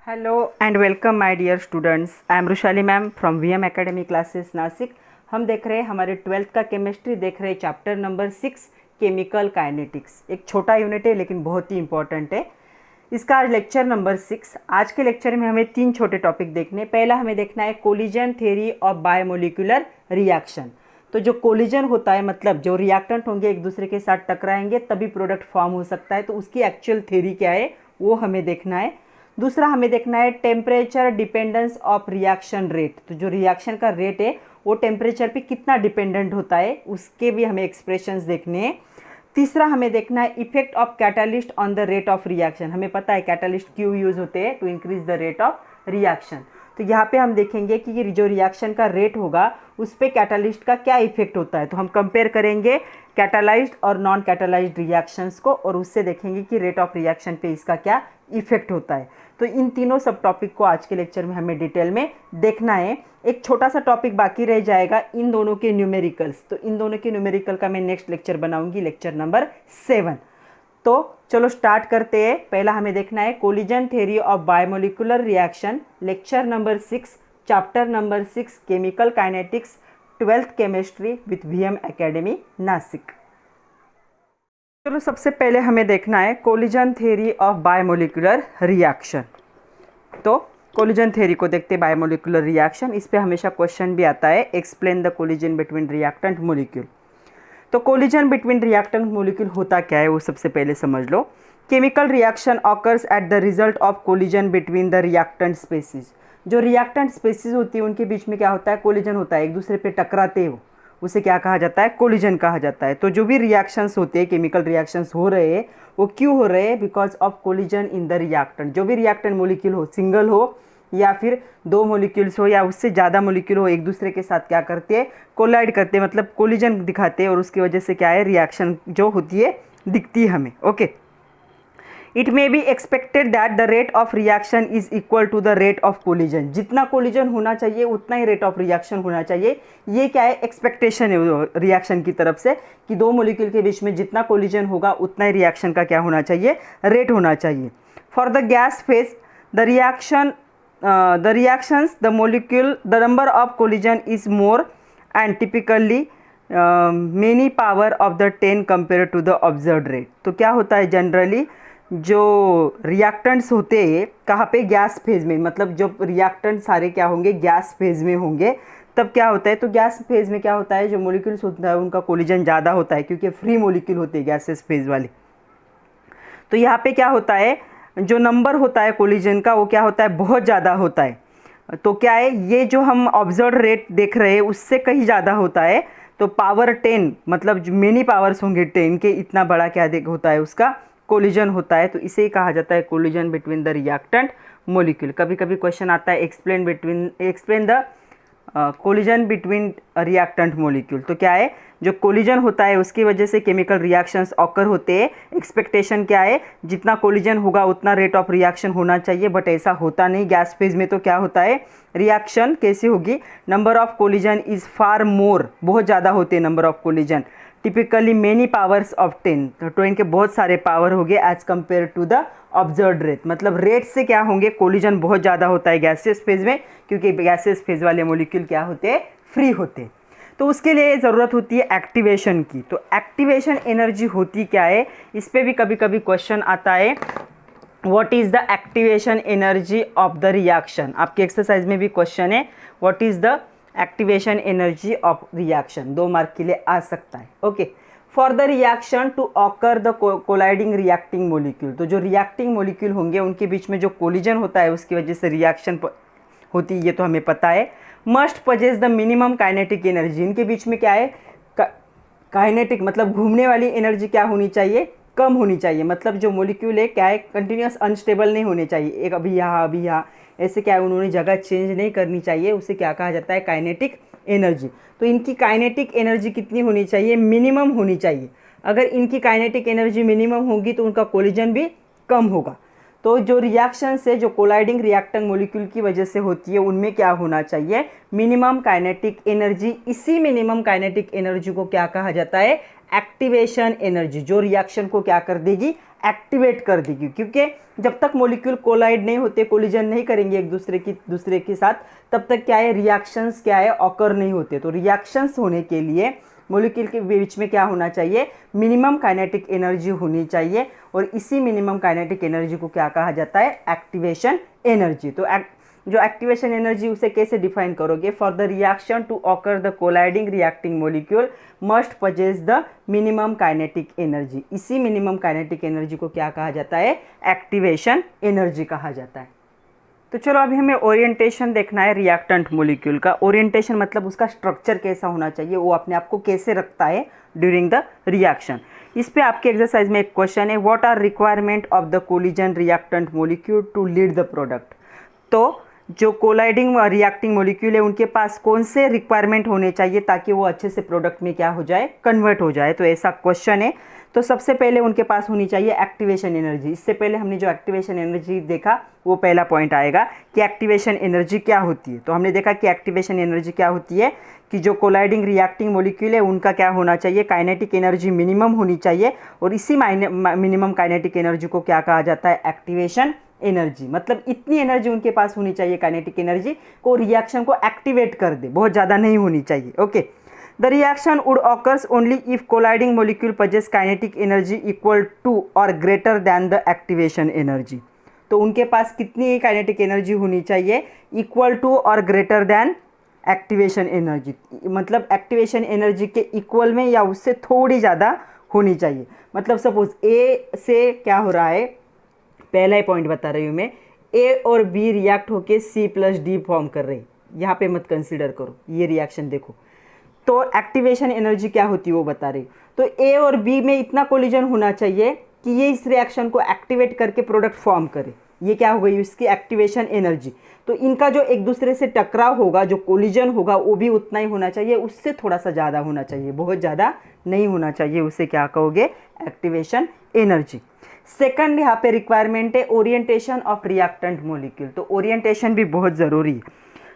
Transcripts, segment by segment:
Hello and welcome my dear students. I am Rushali ma'am from VM academy classes Nashik. हम देख रहे हैं हमारे 12th का केमिस्ट्री, देख रहे हैं चैप्टर नंबर 6 केमिकल काइनेटिक्स। एक छोटा यूनिट है लेकिन बहुत ही इंपॉर्टेंट है। इसका आज लेक्चर नंबर 6। आज के लेक्चर में हमें 3 छोटे टॉपिक देखने। पहला हमें देखना है collision theory of biomolecular reaction. तो जो कोलिजन होता है मतलब जो रिएक्टेंट होंगे एक दूसरे के साथ टकराएंगे तभी प्रोडक्ट फॉर्म हो सकता है, तो उसकी एक्चुअल थ्योरी क्या है वो हमें देखना है। दूसरा हमें देखना है temperature dependence of reaction rate. तो जो रिएक्शन का रेट है वो टेम्परेचर पे कितना डिपेंडेंट होता है उसके भी हमें एक्सप्रेशंस देखने हैं। तीसरा हमें देखना है effect of catalyst on the rate of reaction. हमें पता है कैटालिस्ट क्यों यूज होते हैं, to increase the rate of reaction. तो यहाँ पे हम देखेंगे कि ये जो रिएक्शन का रेट होगा उस पर कैटालिस्ट का क्या इफेक्ट होता है। तो हम कंपेयर करेंगे कैटालाइज्ड और नॉन कैटालाइज्ड रिएक्शंस को और उससे देखेंगे कि रेट ऑफ रिएक्शन पे इसका क्या इफेक्ट होता है। तो इन तीनों सब टॉपिक को आज के लेक्चर में हमें डिटेल में देखना है। एक छोटा सा टॉपिक बाकी रह जाएगा, इन दोनों के न्यूमेरिकल्स। तो इन दोनों के न्यूमेरिकल का मैं नेक्स्ट लेक्चर बनाऊंगी, लेक्चर नंबर 7। तो चलो स्टार्ट करते हैं। पहला हमें देखना है collision theory of biomolecular reaction, lecture number 6, chapter number 6 chemical kinetics, 12th chemistry with VM academy Nashik. चलो सबसे पहले हमें देखना है collision theory of biomolecular reaction. तो कोलिजन थ्योरी को देखते हैं, बायोमोलिकुलर रिएक्शन। इस पे हमेशा क्वेश्चन भी आता है, explain the collision between reactant molecule. तो कोलिजन बिटवीन रिएक्टेंट मोलिक्यूल होता क्या है वो सबसे पहले समझ लो। Chemical reaction occurs at the result of collision between the reactant species. जो रिएक्टेंट स्पेसीज होती है उनके बीच में क्या होता है, कोलिजन होता है, एक दूसरे पे टकराते हो, उसे क्या कहा जाता है, कोलिजन कहा जाता है। तो जो भी रिएक्शंस होते हैं, केमिकल रिएक्शंस हो रहे हैं, वो क्यों हो रहे हैं, because of collision in the reactant. जो भी रिएक्टेंट मोलिक्यूल हो, सिंगल हो या फिर 2 मोलिक्यूल्स हो या उससे ज़्यादा मोलिक्यूल हो, एक दूसरे के साथ क्या करते हैं, कोलाइड करते हैं, मतलब कोलिजन दिखाते हैं और उसकी वजह से क्या है, रिएक्शन जो होती है दिखती है हमें। Okay, it may be expected that the rate of reaction is equal to the rate of collision. जितना कोलिजन होना चाहिए उतना ही रेट ऑफ रिएक्शन होना चाहिए। ये क्या है, एक्सपेक्टेशन है रिएक्शन की तरफ से कि 2 मोलिक्यूल के बीच में जितना कोलिजन होगा उतना ही रिएक्शन का क्या होना चाहिए, रेट होना चाहिए। For the gas phase the reactions the molecule the number of collision is more and typically many power of the 10 compared to the observed rate। तो क्या होता है, जनरली जो रिएक्टेंट्स होते हैं कहाँ पे, गैस फेज में, मतलब जो रिएक्टेंट सारे क्या होंगे, गैस फेज में होंगे। तब क्या होता है, तो गैस फेज में क्या होता है, जो मोलिक्यूल्स होता है उनका कोलिजन ज़्यादा होता है क्योंकि फ्री मोलिक्यूल होते हैं गैसेस फेज वाले। तो यहाँ पे क्या होता है, जो नंबर होता है कोलिजन का वो क्या होता है, बहुत ज़्यादा होता है। तो क्या है, ये जो हम ऑब्जर्व रेट देख रहे हैं उससे कहीं ज़्यादा होता है। तो पावर 10 मतलब जो मेनी पावर्स होंगे 10 के, इतना बड़ा क्या होता है, उसका कोलिजन होता है। तो इसे ही कहा जाता है collision between the reactant molecule. कभी कभी क्वेश्चन आता है explain the collision between reactant molecule. तो क्या है, जो कोलिजन होता है उसकी वजह से केमिकल रिएक्शंस ऑकर होते हैं। एक्सपेक्टेशन क्या है, जितना कोलिजन होगा उतना रेट ऑफ रिएक्शन होना चाहिए, बट ऐसा होता नहीं। गैस फेज में तो क्या होता है, रिएक्शन कैसी होगी, number of collision is far more, बहुत ज़्यादा होते हैं number of collision, typically many powers of 10। तो 10 के बहुत सारे पावर होंगे as compared to the observe rate. मतलब रेट से क्या होंगे, कोलिजन बहुत ज़्यादा होता है गैसेस फेज में, क्योंकि गैसेस फेज वाले मोलिक्यूल क्या होते हैं, फ्री होते हैं। तो उसके लिए ज़रूरत होती है एक्टिवेशन की। तो एक्टिवेशन एनर्जी होती क्या है, इस पर भी कभी कभी क्वेश्चन आता है, what is the activation energy of the reaction. आपके एक्सरसाइज में भी क्वेश्चन है, what is the activation energy of reaction, 2 mark के लिए आ सकता है। Okay, for the reaction to occur the colliding reacting molecule. तो जो रिएक्टिंग मोलिक्यूल होंगे उनके बीच में जो कोलिजन होता है उसकी वजह से रिएक्शन होती है, ये तो हमें पता है। Must possess the minimum kinetic energy. इनके बीच में क्या है, काइनेटिक मतलब घूमने वाली एनर्जी क्या होनी चाहिए, कम होनी चाहिए। मतलब जो मोलिक्यूल है क्या है, कंटिन्यूस अनस्टेबल नहीं होने चाहिए, एक अभी यहाँ अभी यहाँ, ऐसे क्या है, उन्होंने जगह चेंज नहीं करनी चाहिए। उसे क्या कहा जाता है, काइनेटिक एनर्जी। तो इनकी काइनेटिक एनर्जी कितनी होनी चाहिए, मिनिमम होनी चाहिए। अगर इनकी काइनेटिक एनर्जी मिनिमम होगी तो उनका कोलिजन भी कम होगा। तो जो रिएक्शन से जो कोलाइडिंग रिएक्टेंट मोलिक्यूल की वजह से होती है उनमें क्या होना चाहिए, मिनिमम काइनेटिक एनर्जी। इसी मिनिमम काइनेटिक एनर्जी को क्या कहा जाता है, एक्टिवेशन एनर्जी, जो रिएक्शन को क्या कर देगी, एक्टिवेट कर देगी। क्योंकि जब तक मॉलिक्यूल कोलाइड नहीं होते, कोलिजन नहीं करेंगे एक दूसरे के साथ, तब तक क्या है, रिएक्शंस क्या है, ऑकर नहीं होते। तो रिएक्शंस होने के लिए मॉलिक्यूल के बीच में क्या होना चाहिए, मिनिमम काइनेटिक एनर्जी होनी चाहिए, और इसी मिनिमम काइनेटिक एनर्जी को क्या कहा जाता है, एक्टिवेशन एनर्जी। तो जो एक्टिवेशन एनर्जी उसे कैसे डिफाइन करोगे, for the reaction to occur the colliding reacting molecule must possess the minimum kinetic energy. इसी मिनिमम काइनेटिक एनर्जी को क्या कहा जाता है, एक्टिवेशन एनर्जी कहा जाता है। तो चलो अभी हमें ओरिएंटेशन देखना है रिएक्टेंट मॉलिक्यूल का। ओरिएंटेशन मतलब उसका स्ट्रक्चर कैसा होना चाहिए, वो अपने आप को कैसे रखता है ड्यूरिंग द रिएक्शन। इस पे आपके एक्सरसाइज में एक क्वेश्चन है, what are requirement of the collision reactant molecule to lead the product. तो जो कोलाइडिंग रिएक्टिंग मॉलिक्यूल है उनके पास कौन से रिक्वायरमेंट होने चाहिए ताकि वो अच्छे से प्रोडक्ट में क्या हो जाए, कन्वर्ट हो जाए। तो ऐसा क्वेश्चन है। तो सबसे पहले उनके पास होनी चाहिए एक्टिवेशन एनर्जी। इससे पहले हमने जो एक्टिवेशन एनर्जी देखा वो पहला पॉइंट आएगा कि एक्टिवेशन एनर्जी क्या होती है। तो हमने देखा कि एक्टिवेशन एनर्जी क्या होती है कि जो कोलाइडिंग रिएक्टिंग मॉलिक्यूल है उनका क्या होना चाहिए, काइनेटिक एनर्जी मिनिमम होनी चाहिए, और इसी मिनिमम काइनेटिक एनर्जी को क्या कहा जाता है, एक्टिवेशन एनर्जी। मतलब इतनी एनर्जी उनके पास होनी चाहिए, काइनेटिक एनर्जी को रिएक्शन को एक्टिवेट कर दे, बहुत ज़्यादा नहीं होनी चाहिए। Okay, the reaction would occurs only if colliding molecule possess kinetic energy equal to और greater than the activation energy. तो उनके पास कितनी काइनेटिक एनर्जी होनी चाहिए, इक्वल टू और ग्रेटर दैन एक्टिवेशन एनर्जी। मतलब एक्टिवेशन एनर्जी के इक्वल में या उससे थोड़ी ज़्यादा होनी चाहिए। मतलब सपोज ए से क्या हो रहा है, पहला ही पॉइंट बता रही हूँ मैं, ए और बी रिएक्ट होके सी प्लस डी फॉर्म कर रही, यहाँ पे मत कंसीडर करो, ये रिएक्शन देखो। तो एक्टिवेशन एनर्जी क्या होती है वो बता रही। तो ए और बी में इतना कोलिजन होना चाहिए कि ये इस रिएक्शन को एक्टिवेट करके प्रोडक्ट फॉर्म करे, ये क्या हो गई, इसकी एक्टिवेशन एनर्जी। तो इनका जो एक दूसरे से टकराव होगा, जो कोलिजन होगा, वो भी उतना ही होना चाहिए, उससे थोड़ा सा ज़्यादा होना चाहिए, बहुत ज़्यादा नहीं होना चाहिए। उसे क्या कहोगे, एक्टिवेशन एनर्जी। सेकंड यहाँ पे रिक्वायरमेंट है ओरिएंटेशन ऑफ रिएक्टेंट मॉलिक्यूल। तो ओरिएंटेशन भी बहुत ज़रूरी है।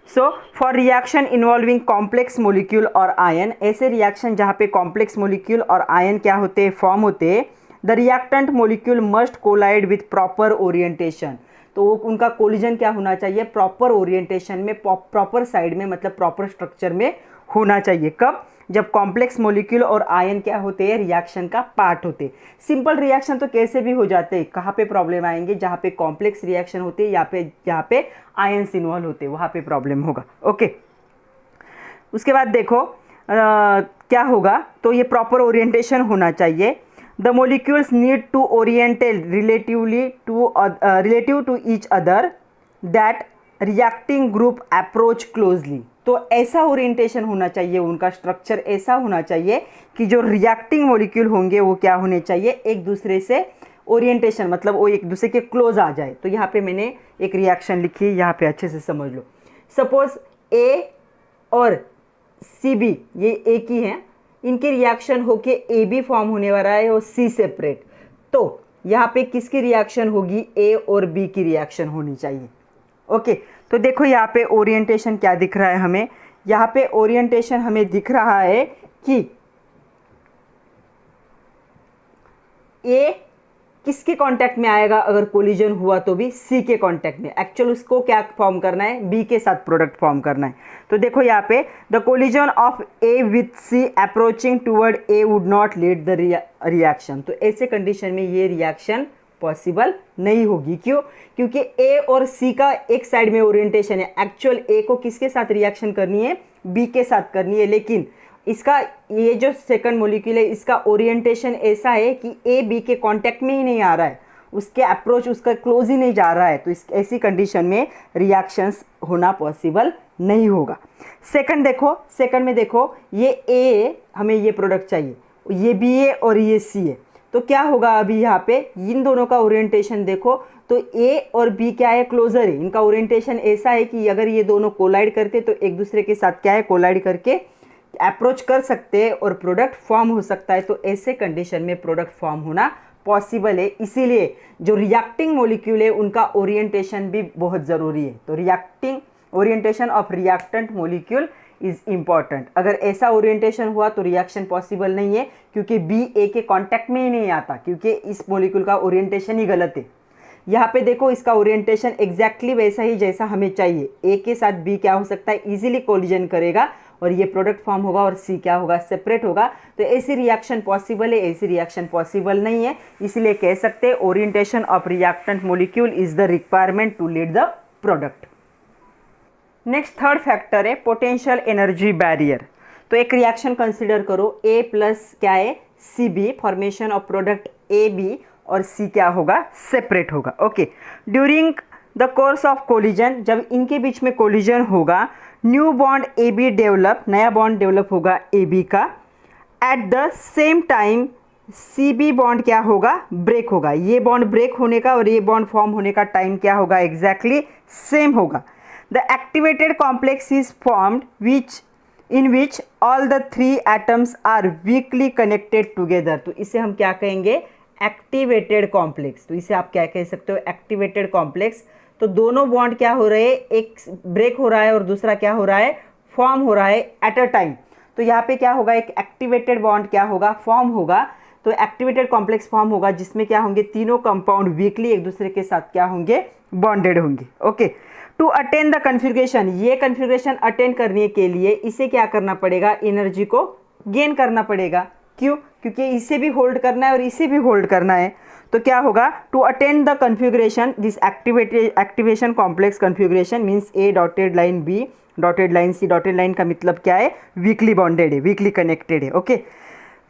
So for reaction involving complex molecule और आयन, ऐसे रिएक्शन जहाँ पे कॉम्प्लेक्स मॉलिक्यूल और आयन क्या होते हैं, फॉर्म होते हैं, the reactant molecule must collide with proper orientation. तो उनका कोलिजन क्या होना चाहिए, प्रॉपर ओरिएंटेशन में, प्रॉपर साइड में, मतलब प्रॉपर स्ट्रक्चर में होना चाहिए। कब, जब कॉम्प्लेक्स मॉलिक्यूल और आयन क्या होते हैं, रिएक्शन का पार्ट होते हैं। सिंपल रिएक्शन तो कैसे भी हो जाते हैं, कहाँ पे प्रॉब्लम आएंगे, जहाँ पे कॉम्प्लेक्स रिएक्शन होते हैं, यहाँ पे आयन्स इन्वॉल्व होते हैं, वहाँ पे प्रॉब्लम होगा। ओके, उसके बाद देखो क्या होगा, तो ये प्रॉपर ओरिएंटेशन होना चाहिए। The molecules need to oriented relative to each other that reacting group approach closely. तो ऐसा ओरिएंटेशन होना चाहिए, उनका स्ट्रक्चर ऐसा होना चाहिए कि जो रिएक्टिंग मॉलिक्यूल होंगे वो क्या होने चाहिए, एक दूसरे से ओरिएंटेशन, मतलब वो एक दूसरे के क्लोज आ जाए। तो यहाँ पे मैंने एक रिएक्शन लिखी है, यहाँ पे अच्छे से समझ लो। सपोज ए और सी बी ये एक ही हैं, इनके रिएक्शन होके ए बी फॉर्म होने वाला है और सी सेपरेट। तो यहाँ पे किसकी रिएक्शन होगी, ए और बी की रिएक्शन होनी चाहिए। ओके, तो देखो यहाँ पे ओरिएंटेशन क्या दिख रहा है हमें, यहाँ पे ओरिएंटेशन हमें दिख रहा है कि ए किसके कांटेक्ट में आएगा, अगर कोलिजन हुआ तो भी सी के कांटेक्ट में। एक्चुअल उसको क्या फॉर्म करना है, बी के साथ प्रोडक्ट फॉर्म करना है। तो देखो यहाँ पे the collision of A with C approaching toward A would not lead the reaction. तो ऐसे कंडीशन में ये रिएक्शन पॉसिबल नहीं होगी। क्यों, क्योंकि ए और सी का एक साइड में ओरिएंटेशन है। एक्चुअल ए को किसके साथ रिएक्शन करनी है, बी के साथ करनी है, लेकिन इसका ये जो सेकंड मॉलिक्यूल है इसका ओरिएंटेशन ऐसा है कि ए बी के कांटेक्ट में ही नहीं आ रहा है, उसके अप्रोच उसका क्लोज ही नहीं जा रहा है। तो इस ऐसी कंडीशन में रिएक्शंस होना पॉसिबल नहीं होगा। सेकंड देखो, सेकंड में देखो ये ए, हमें ये प्रोडक्ट चाहिए, ये बी है और ये सी है। तो क्या होगा, अभी यहाँ पे इन दोनों का ओरिएंटेशन देखो, तो ए और बी क्या है, क्लोजर है। इनका ओरिएंटेशन ऐसा है कि अगर ये दोनों कोलाइड करते तो एक दूसरे के साथ क्या है, कोलाइड करके अप्रोच कर सकते हैं और प्रोडक्ट फॉर्म हो सकता है। तो ऐसे कंडीशन में प्रोडक्ट फॉर्म होना पॉसिबल है। इसीलिए जो रिएक्टिंग मॉलिक्यूल है उनका ओरिएंटेशन भी बहुत ज़रूरी है। तो reacting orientation of reactant molecule is important. अगर ऐसा ओरिएंटेशन हुआ तो रिएक्शन पॉसिबल नहीं है, क्योंकि बी ए के कांटेक्ट में ही नहीं आता, क्योंकि इस मॉलिक्यूल का ओरिएंटेशन ही गलत है। यहाँ पे देखो इसका ओरिएंटेशन एग्जैक्टली वैसा ही जैसा हमें चाहिए। ए के साथ बी क्या हो सकता है, इजीली कोलिजन करेगा और ये प्रोडक्ट फॉर्म होगा और सी क्या होगा, सेपरेट होगा। तो ऐसी रिएक्शन पॉसिबल है, ऐसी रिएक्शन पॉसिबल नहीं है। इसलिए कह सकते हैं orientation of reactant molecule is the requirement to lead the product. Next third factor है पोटेंशियल एनर्जी बैरियर। तो एक रिएक्शन कंसिडर करो, ए प्लस क्या है, C B, formation of product A B, और सी क्या होगा, सेपरेट होगा। Okay, during the course of collision, जब इनके बीच में कोलिजन होगा, new bond A B develop, नया बॉन्ड डेवलप होगा ए बी का। At the same time C B bond क्या होगा, ब्रेक होगा। ये बॉन्ड ब्रेक होने का और ये बॉन्ड फॉर्म होने का टाइम क्या होगा, एग्जैक्टली सेम होगा। The activated complex is formed which in which all the three atoms are weakly connected together. तो इसे हम क्या कहेंगे, एक्टिवेटेड कॉम्प्लेक्स। तो इसे आप क्या कह सकते हो, एक्टिवेटेड कॉम्प्लेक्स। तो दोनों बॉन्ड क्या हो रहे हैं, एक ब्रेक हो रहा है और दूसरा क्या हो रहा है, फॉर्म हो रहा है एट अ टाइम। तो यहाँ पे क्या होगा, एक एक्टिवेटेड बॉन्ड क्या होगा, फॉर्म होगा। तो एक्टिवेटेड कॉम्प्लेक्स फॉर्म होगा जिसमें क्या होंगे, तीनों कंपाउंड वीकली एक दूसरे के साथ क्या होंगे, बॉन्डेड होंगे। Okay, to attain the configuration, ये कन्फिग्रेशन अटेन करने के लिए इसे क्या करना पड़ेगा, एनर्जी को गेन करना पड़ेगा। क्यों, क्योंकि इसे भी होल्ड करना है और इसे भी होल्ड करना है। तो क्या होगा, to attain the configuration this activation complex configuration means A dotted line B dotted line C, dotted line का मतलब क्या है, वीकली बॉन्डेड है, वीकली कनेक्टेड है। Okay,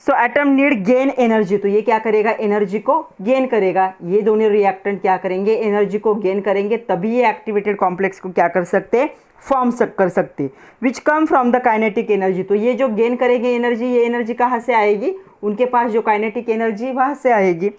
so atom need gain energy. तो ये क्या करेगा, एनर्जी को गेन करेगा। ये दोनों रिएक्टेंट क्या करेंगे, एनर्जी को गेन करेंगे, तभी ये एक्टिवेटेड कॉम्प्लेक्स को क्या कर सकते हैं, फॉर्म कर सकते, which come from the kinetic energy. तो ये जो गेन करेंगे एनर्जी, ये एनर्जी कहाँ से आएगी, उनके पास जो काइनेटिक एनर्जी वहाँ से आएगी।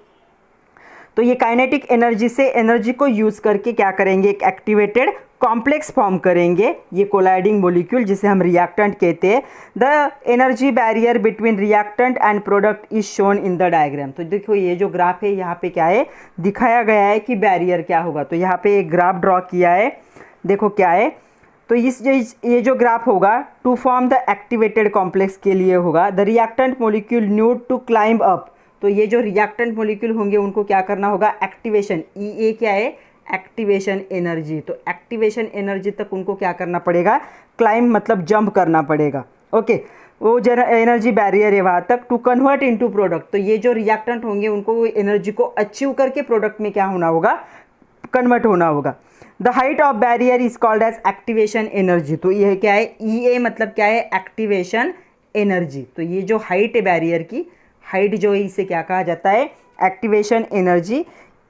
तो ये काइनेटिक एनर्जी से एनर्जी को यूज़ करके क्या करेंगे, एक एक्टिवेटेड कॉम्प्लेक्स फॉर्म करेंगे, ये कोलाइडिंग मॉलिक्यूल जिसे हम रिएक्टेंट कहते हैं। The energy barrier between reactant and product is shown in the diagram. तो देखो ये जो ग्राफ है यहाँ पे क्या है, दिखाया गया है कि बैरियर क्या होगा। तो यहाँ पे एक ग्राफ ड्रॉ किया है, देखो क्या है। तो ये जो ग्राफ होगा, to form the activated complex के लिए होगा। The reactant molecule need to climb up. तो ये जो रिएक्टेंट मॉलिक्यूल होंगे उनको क्या करना होगा, एक्टिवेशन, ई ए क्या है, एक्टिवेशन एनर्जी। तो एक्टिवेशन एनर्जी तक उनको क्या करना पड़ेगा, क्लाइंब मतलब जंप करना पड़ेगा। ओके, वो जो एनर्जी बैरियर है वहाँ तक, टू कन्वर्ट इनटू प्रोडक्ट। तो ये जो रिएक्टेंट होंगे उनको वो एनर्जी को अचीव करके प्रोडक्ट में क्या होना होगा, कन्वर्ट होना होगा। The height of barrier is called as activation energy. तो ये क्या है, ई ए मतलब क्या है, एक्टिवेशन एनर्जी। तो ये जो हाइट है बैरियर की, हाइट जो है इसे क्या कहा जाता है, एक्टिवेशन एनर्जी।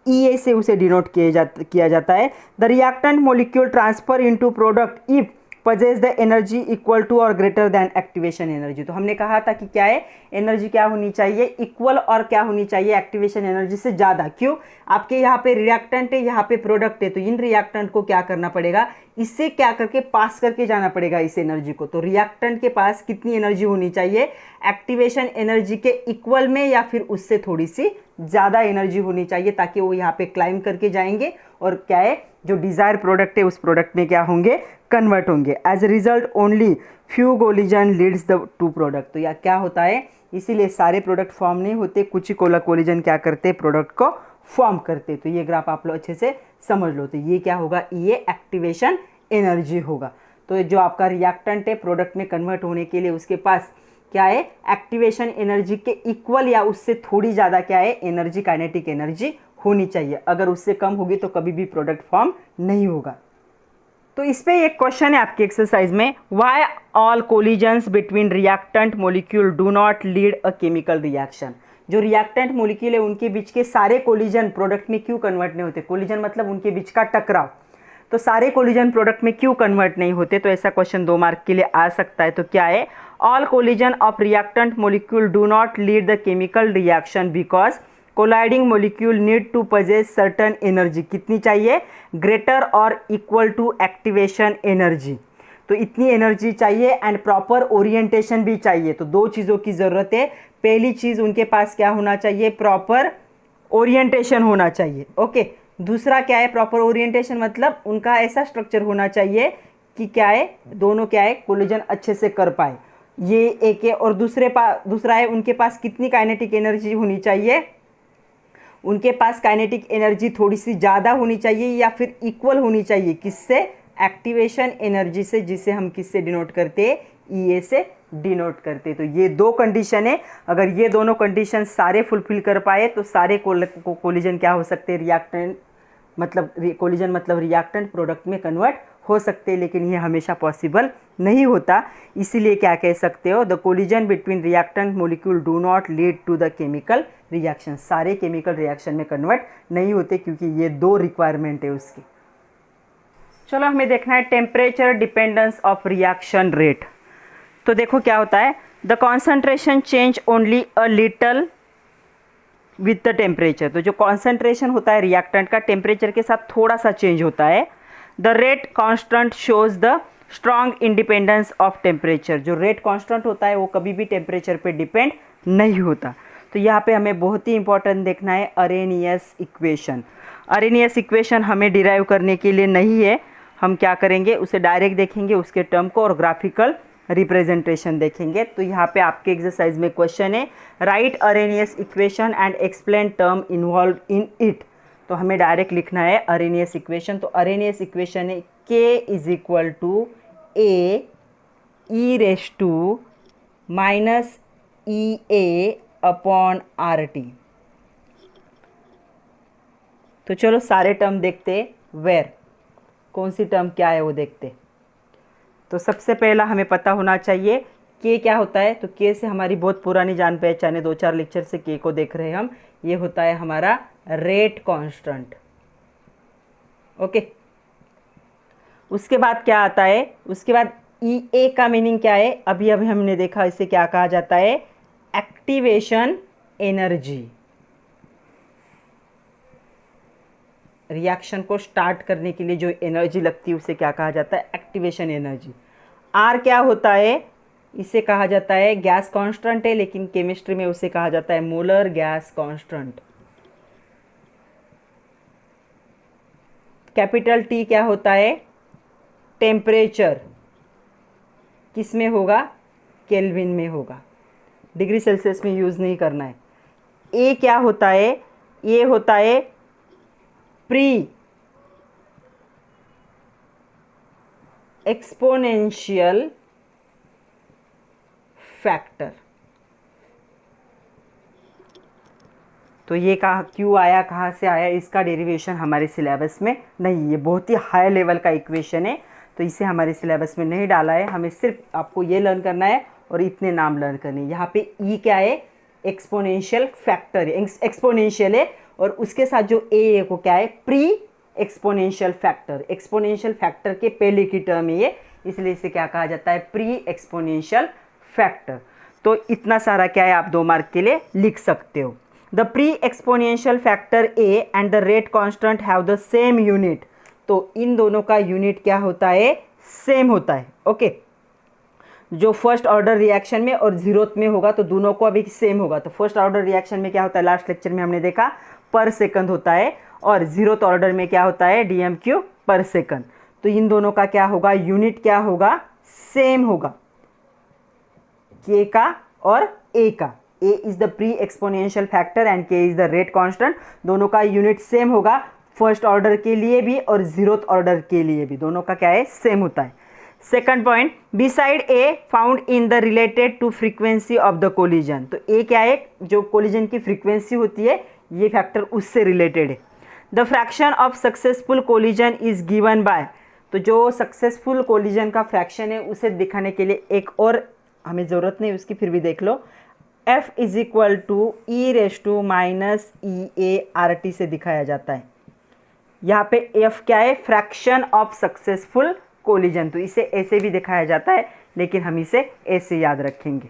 ई ए से उसे डिनोट किया जाता है। The reactant molecule transfer into product if possess the energy equal to और ग्रेटर दैन एक्टिवेशन एनर्जी। तो हमने कहा था कि क्या है, एनर्जी क्या होनी चाहिए, इक्वल और क्या होनी चाहिए, एक्टिवेशन एनर्जी से ज़्यादा। क्यों, आपके यहाँ पे रिएक्टेंट है, यहाँ पे प्रोडक्ट है, तो इन रिएक्टेंट को क्या करना पड़ेगा, इससे क्या करके पास करके जाना पड़ेगा इस एनर्जी को। तो रिएक्टेंट के पास कितनी एनर्जी होनी चाहिए, एक्टिवेशन एनर्जी के इक्वल में या फिर उससे थोड़ी सी ज़्यादा एनर्जी होनी चाहिए, ताकि वो यहाँ पे क्लाइंब करके जाएंगे और क्या है, जो डिज़ायर प्रोडक्ट है उस प्रोडक्ट में क्या होंगे, कन्वर्ट होंगे। As a result only few collision leads the to product. तो या क्या होता है, इसीलिए सारे प्रोडक्ट फॉर्म नहीं होते, कुछ ही कोलिजन क्या करते, प्रोडक्ट को फॉर्म करते। तो ये ग्राफ आप लोग अच्छे से समझ लो। तो ये क्या होगा, ये एक्टिवेशन एनर्जी होगा। तो जो आपका रिएक्टेंट है प्रोडक्ट में कन्वर्ट होने के लिए उसके पास क्या है, एक्टिवेशन एनर्जी के इक्वल या उससे थोड़ी ज़्यादा क्या है, एनर्जी, काइनेटिक एनर्जी होनी चाहिए। अगर उससे कम होगी तो कभी भी प्रोडक्ट फॉर्म नहीं होगा। तो इस पे एक क्वेश्चन है आपकी एक्सरसाइज में, why all collisions between reactant molecule do not lead a chemical reaction. जो रिएक्टेंट मॉलिक्यूल है उनके बीच के सारे कोलिजन प्रोडक्ट में क्यों कन्वर्ट नहीं होते, कोलिजन मतलब उनके बीच का टकराव, तो सारे कोलिजन प्रोडक्ट में क्यों कन्वर्ट नहीं होते। तो ऐसा क्वेश्चन 2 मार्क के लिए आ सकता है। तो क्या है, all collision of reactant molecule do not lead the chemical reaction because colliding molecule need to possess certain energy. कितनी चाहिए, ग्रेटर और इक्वल टू एक्टिवेशन एनर्जी। तो इतनी एनर्जी चाहिए एंड प्रॉपर ओरिएंटेशन भी चाहिए। तो 2 चीज़ों की ज़रूरत है। पहली चीज़ उनके पास क्या होना चाहिए, प्रॉपर ओरिएंटेशन होना चाहिए। ओके, दूसरा क्या है, प्रॉपर ओरिएंटेशन मतलब उनका ऐसा स्ट्रक्चर होना चाहिए कि क्या है, दोनों क्या है, कोलिजन अच्छे से कर पाए। ये एक है, और दूसरा है उनके पास कितनी काइनेटिक एनर्जी होनी चाहिए, उनके पास काइनेटिक एनर्जी थोड़ी सी ज़्यादा होनी चाहिए या फिर इक्वल होनी चाहिए, किससे, एक्टिवेशन एनर्जी से, जिसे हम किससे डिनोट करते हैं, ई से डिनोट करते। तो ये दो कंडीशन है, अगर ये दोनों कंडीशन सारे फुलफिल कर पाए तो सारे कोलिजन क्या हो सकते हैं, रिएक्टेंट मतलब कोलिजन मतलब रिएक्टेंट प्रोडक्ट में कन्वर्ट हो सकते हैं, लेकिन ये हमेशा पॉसिबल नहीं होता। इसीलिए क्या कह सकते हो, the collision between reactant molecule do not lead to the chemical reaction, सारे केमिकल रिएक्शन में कन्वर्ट नहीं होते क्योंकि ये दो रिक्वायरमेंट है उसकी। चलो हमें देखना है temperature dependence of reaction rate. तो देखो क्या होता है, the concentration change only a little with the temperature. तो जो कॉन्सेंट्रेशन होता है रिएक्टेंट का टेम्परेचर के साथ थोड़ा सा चेंज होता है। The rate constant shows the strong independence of temperature. जो रेट कांस्टेंट होता है वो कभी भी टेम्परेचर पे डिपेंड नहीं होता। तो यहाँ पे हमें बहुत ही इंपॉर्टेंट देखना है अरेनियस इक्वेशन। अरेनियस इक्वेशन हमें डिराइव करने के लिए नहीं है, हम क्या करेंगे, उसे डायरेक्ट देखेंगे उसके टर्म को और ग्राफिकल रिप्रेजेंटेशन देखेंगे। तो यहाँ पे आपके एक्सरसाइज में क्वेश्चन है, write Arrhenius equation and explain term involve in it. तो हमें डायरेक्ट लिखना है अरेनियस इक्वेशन। तो अरेनियस इक्वेशन है K is equal to A e raise to minus E A upon R T. तो चलो सारे टर्म देखते, वेर कौन सी टर्म क्या है वो देखते। तो सबसे पहला हमें पता होना चाहिए के क्या होता है। तो के से हमारी बहुत पुरानी जान पहचान है, 2-4 लेक्चर से के को देख रहे हैं हम। ये होता है हमारा रेट कांस्टेंट। ओके, उसके बाद क्या आता है, उसके बाद ई ए का मीनिंग क्या है, अभी हमने देखा, इसे क्या कहा जाता है, एक्टिवेशन एनर्जी। रिएक्शन को स्टार्ट करने के लिए जो एनर्जी लगती है उसे क्या कहा जाता है, एक्टिवेशन एनर्जी। आर क्या होता है, इसे कहा जाता है गैस कांस्टेंट है, लेकिन केमिस्ट्री में उसे कहा जाता है molar gas constant. Capital T क्या होता है, टेम्परेचर, किस में होगा, केल्विन में होगा, डिग्री सेल्सियस में यूज़ नहीं करना है। ए क्या होता है, ये होता है प्री एक्सपोनेंशियल फैक्टर। तो ये कहा क्यों आया, कहाँ से आया, इसका डेरिवेशन हमारे सिलेबस में नहीं, ये बहुत ही हाई लेवल का इक्वेशन है, तो इसे हमारे सिलेबस में नहीं डाला है। हमें सिर्फ आपको ये लर्न करना है और इतने नाम लर्न करने। यहाँ पे ई क्या है, एक्सपोनेंशियल फैक्टर है, एक्सपोनेंशियल है, और उसके साथ जो ए को क्या है, pre exponential factor. Exponential factor के पहले की टर्म है ये, इसलिए इसे क्या कहा जाता है, प्री एक्सपोनेंशियल फैक्टर। तो इतना सारा क्या है आप 2 मार्क के लिए लिख सकते हो। The pre exponential factor A and the rate constant have the same unit. तो इन दोनों का यूनिट क्या होता है, सेम होता है। ओके, जो फर्स्ट ऑर्डर रिएक्शन में और जीरोथ में होगा तो दोनों को अभी सेम होगा। तो फर्स्ट ऑर्डर रिएक्शन में क्या होता है, लास्ट लेक्चर में हमने देखा पर सेकंड होता है, और जीरोथ ऑर्डर में क्या होता है, DMQ पर सेकंड। तो इन दोनों का क्या होगा, यूनिट क्या होगा, सेम होगा, के का और ए का। A is the pre exponential factor and K is the rate constant. दोनों का यूनिट सेम होगा, फर्स्ट ऑर्डर के लिए भी और जीरोथ ऑर्डर के लिए भी, दोनों का क्या है, सेम होता है। Second point, beside A found in the related to frequency of the collision. तो ए क्या है, जो कोलिजन की फ्रीक्वेंसी होती है, ये फैक्टर उससे रिलेटेड है। The fraction of successful collision is given by. तो जो सक्सेसफुल कोलिजन का फ्रैक्शन है उसे दिखाने के लिए एक और हमें ज़रूरत नहीं उसकी, फिर भी देख लो, F is equal to e raise to minus E A R T से दिखाया जाता है। यहाँ पे F क्या है, फ्रैक्शन ऑफ सक्सेसफुल कोलिजन। तो इसे ऐसे भी दिखाया जाता है, लेकिन हम इसे ऐसे याद रखेंगे।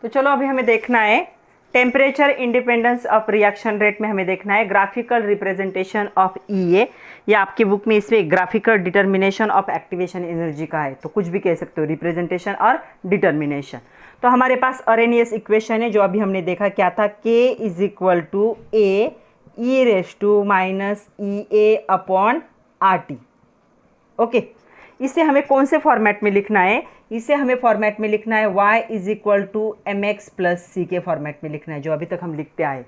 तो चलो अभी हमें देखना है temperature independence of reaction rate में हमें देखना है ग्राफिकल रिप्रेजेंटेशन ऑफ EA। या आपकी बुक में इसमें graphical determination of activation energy का है, तो कुछ भी कह सकते हो, रिप्रेजेंटेशन और डिटर्मिनेशन। तो हमारे पास अरेनियस इक्वेशन है जो अभी हमने देखा, क्या था, K is equal to A e raise to minus E A upon R T. Okay, इसे हमें कौन से फॉर्मेट में लिखना है? इसे हमें फॉर्मेट में लिखना है y is equal to M X plus C के फॉर्मेट में लिखना है, जो अभी तक हम लिखते आए।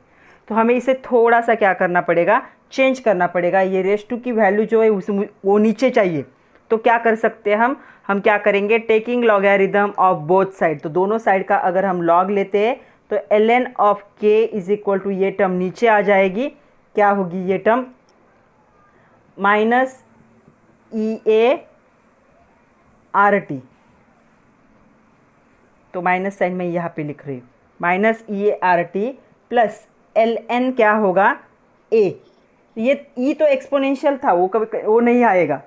तो हमें इसे थोड़ा सा क्या करना पड़ेगा, चेंज करना पड़ेगा। ये रेस टू की वैल्यू जो है उस वो नीचे चाहिए। तो क्या कर सकते हैं हम क्या करेंगे, taking logarithm of both side. तो दोनों साइड का अगर हम लॉग लेते हैं तो ln of k is equal to ये टर्म नीचे आ जाएगी। क्या होगी ये टर्म? Minus EA RT। तो माइनस साइन में यहाँ पे लिख रही हूँ, minus EA RT plus ln क्या होगा A। ये E तो एक्सपोनेंशियल था, वो कभी वो नहीं आएगा।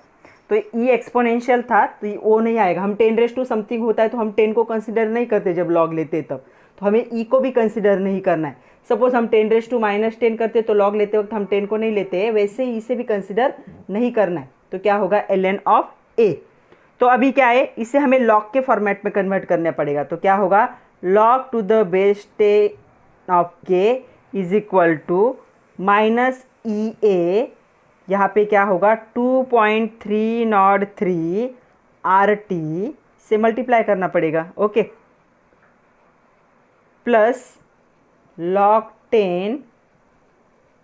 तो E एक्सपोनेंशियल था तो वो नहीं आएगा। हम 10 रेज़ टू समथिंग होता है तो हम 10 को कंसिडर नहीं करते जब लॉग लेते तब। तो हमें E को भी कंसिडर नहीं करना है। सपोज हम 10 रेज़ टू माइनस 10 करते तो लॉग लेते वक्त हम 10 को नहीं लेते हैं, वैसे ही इसे भी कंसिडर नहीं करना है। तो क्या होगा ln ऑफ A। तो अभी क्या है, इसे हमें लॉग के फॉर्मेट में कन्वर्ट करना पड़ेगा। तो क्या होगा, log to the base 10 of k is equal to minus EA, यहाँ पे क्या होगा 2.303 RT से मल्टीप्लाई करना पड़ेगा। Okay, plus log 10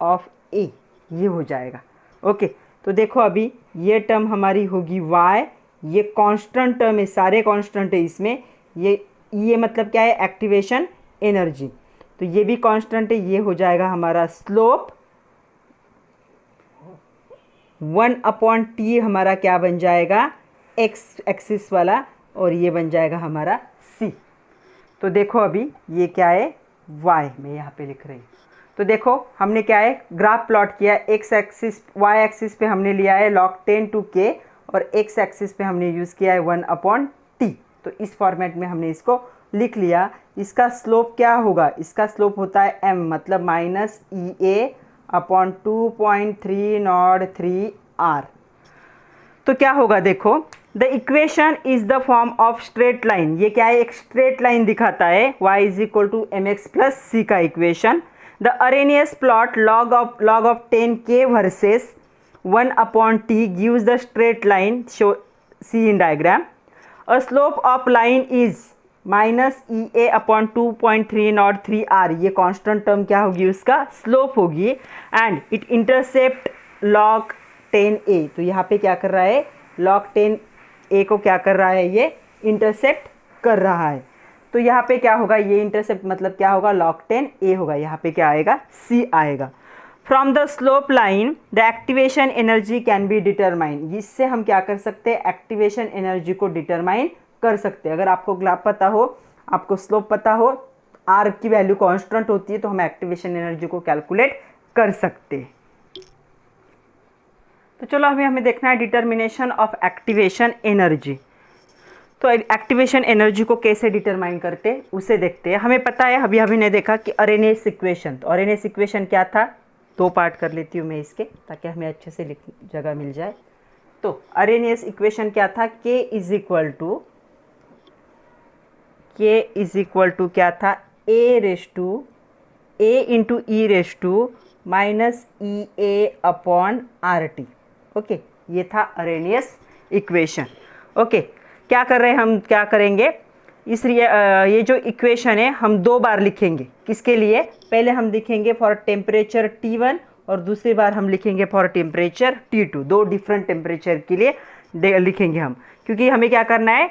of A, ये हो जाएगा। ओके, तो देखो अभी ये टर्म हमारी होगी y, ये कांस्टेंट टर्म है, सारे कांस्टेंट है इसमें। ये मतलब क्या है, एक्टिवेशन एनर्जी। तो ये भी कांस्टेंट है, ये हो जाएगा हमारा स्लोप। 1/t हमारा क्या बन जाएगा, x एक्सिस वाला, और ये बन जाएगा हमारा c। तो देखो अभी ये क्या है, y मैं यहाँ पे लिख रही हूँ। तो देखो हमने क्या है, ग्राफ प्लॉट किया। x एक्सिस y एक्सिस पे हमने लिया है log 10 to k और x एक्सिस पे हमने यूज़ किया है 1/t। तो इस फॉर्मेट में हमने इसको लिख लिया। इसका स्लोप क्या होगा, इसका स्लोप होता है m, मतलब माइनस EA/2.303 R। तो क्या होगा देखो, the equation is the form of straight line. ये क्या है, एक स्ट्रेट लाइन दिखाता है, y is equal to M X plus C का equation. The Arrhenius plot log of 10k versus 1/t gives the straight line, show see in diagram. A slope of line is minus EA/2.303 R। ये constant term क्या होगी, उसका slope होगी। And it intercept log 10A। तो यहाँ पे क्या कर रहा है, log 10A को क्या कर रहा है, ये इंटरसेप्ट कर रहा है। तो यहाँ पे क्या होगा, ये इंटरसेप्ट मतलब क्या होगा, log 10A होगा। यहाँ पे क्या आएगा, C आएगा। From the slope line the activation energy can be determine. इससे हम क्या कर सकते हैं, एक्टिवेशन एनर्जी को डिटरमाइन कर सकते हैं। अगर आपको ग्राफ पता हो, आपको स्लोप पता हो, R की वैल्यू कांस्टेंट होती है, तो हम एक्टिवेशन एनर्जी को कैलकुलेट कर सकते हैं। तो चलो अभी हमें देखना है डिटर्मिनेशन ऑफ एक्टिवेशन एनर्जी। तो एक्टिवेशन एनर्जी को कैसे डिटरमाइन करते उसे देखते हैं। हमें पता है, अभी हमने देखा कि अरेनियस इक्वेशन। तो अरेनियस इक्वेशन क्या था, दो पार्ट कर लेती हूँ मैं इसके, ताकि हमें अच्छे से जगह मिल जाए। तो अरेनियस इक्वेशन क्या था, k इज इक्वल टू क्या था, a into e raise to minus EA/RT। Okay, ये था अरेनियस इक्वेशन। ओके, क्या कर रहे हैं हम, क्या करेंगे, इसलिए ये जो इक्वेशन है हम दो बार लिखेंगे। किसके लिए, पहले हम लिखेंगे फॉर टेम्परेचर T1 और दूसरी बार हम लिखेंगे फॉर टेम्परेचर T2। दो डिफरेंट टेम्परेचर के लिए लिखेंगे हम, क्योंकि हमें क्या करना है,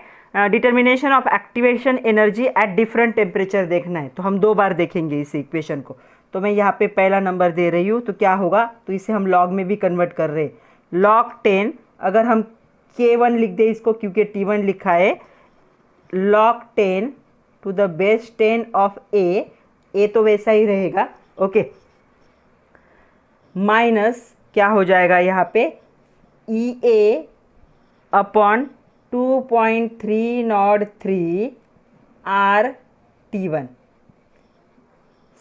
determination of activation energy at different temperature देखना है। तो हम दो बार देखेंगे इस इक्वेशन को। तो मैं यहाँ पे पहला नंबर दे रही हूँ, तो क्या होगा, तो इसे हम लॉग में भी कन्वर्ट कर रहे हैं। log 10 अगर हम K1 लिख दे इसको, क्योंकि T1 लिखा है, log 10 to the base 10 of A तो वैसा ही रहेगा। ओके, माइनस क्या हो जाएगा यहाँ पे, EA/2.303 RT1।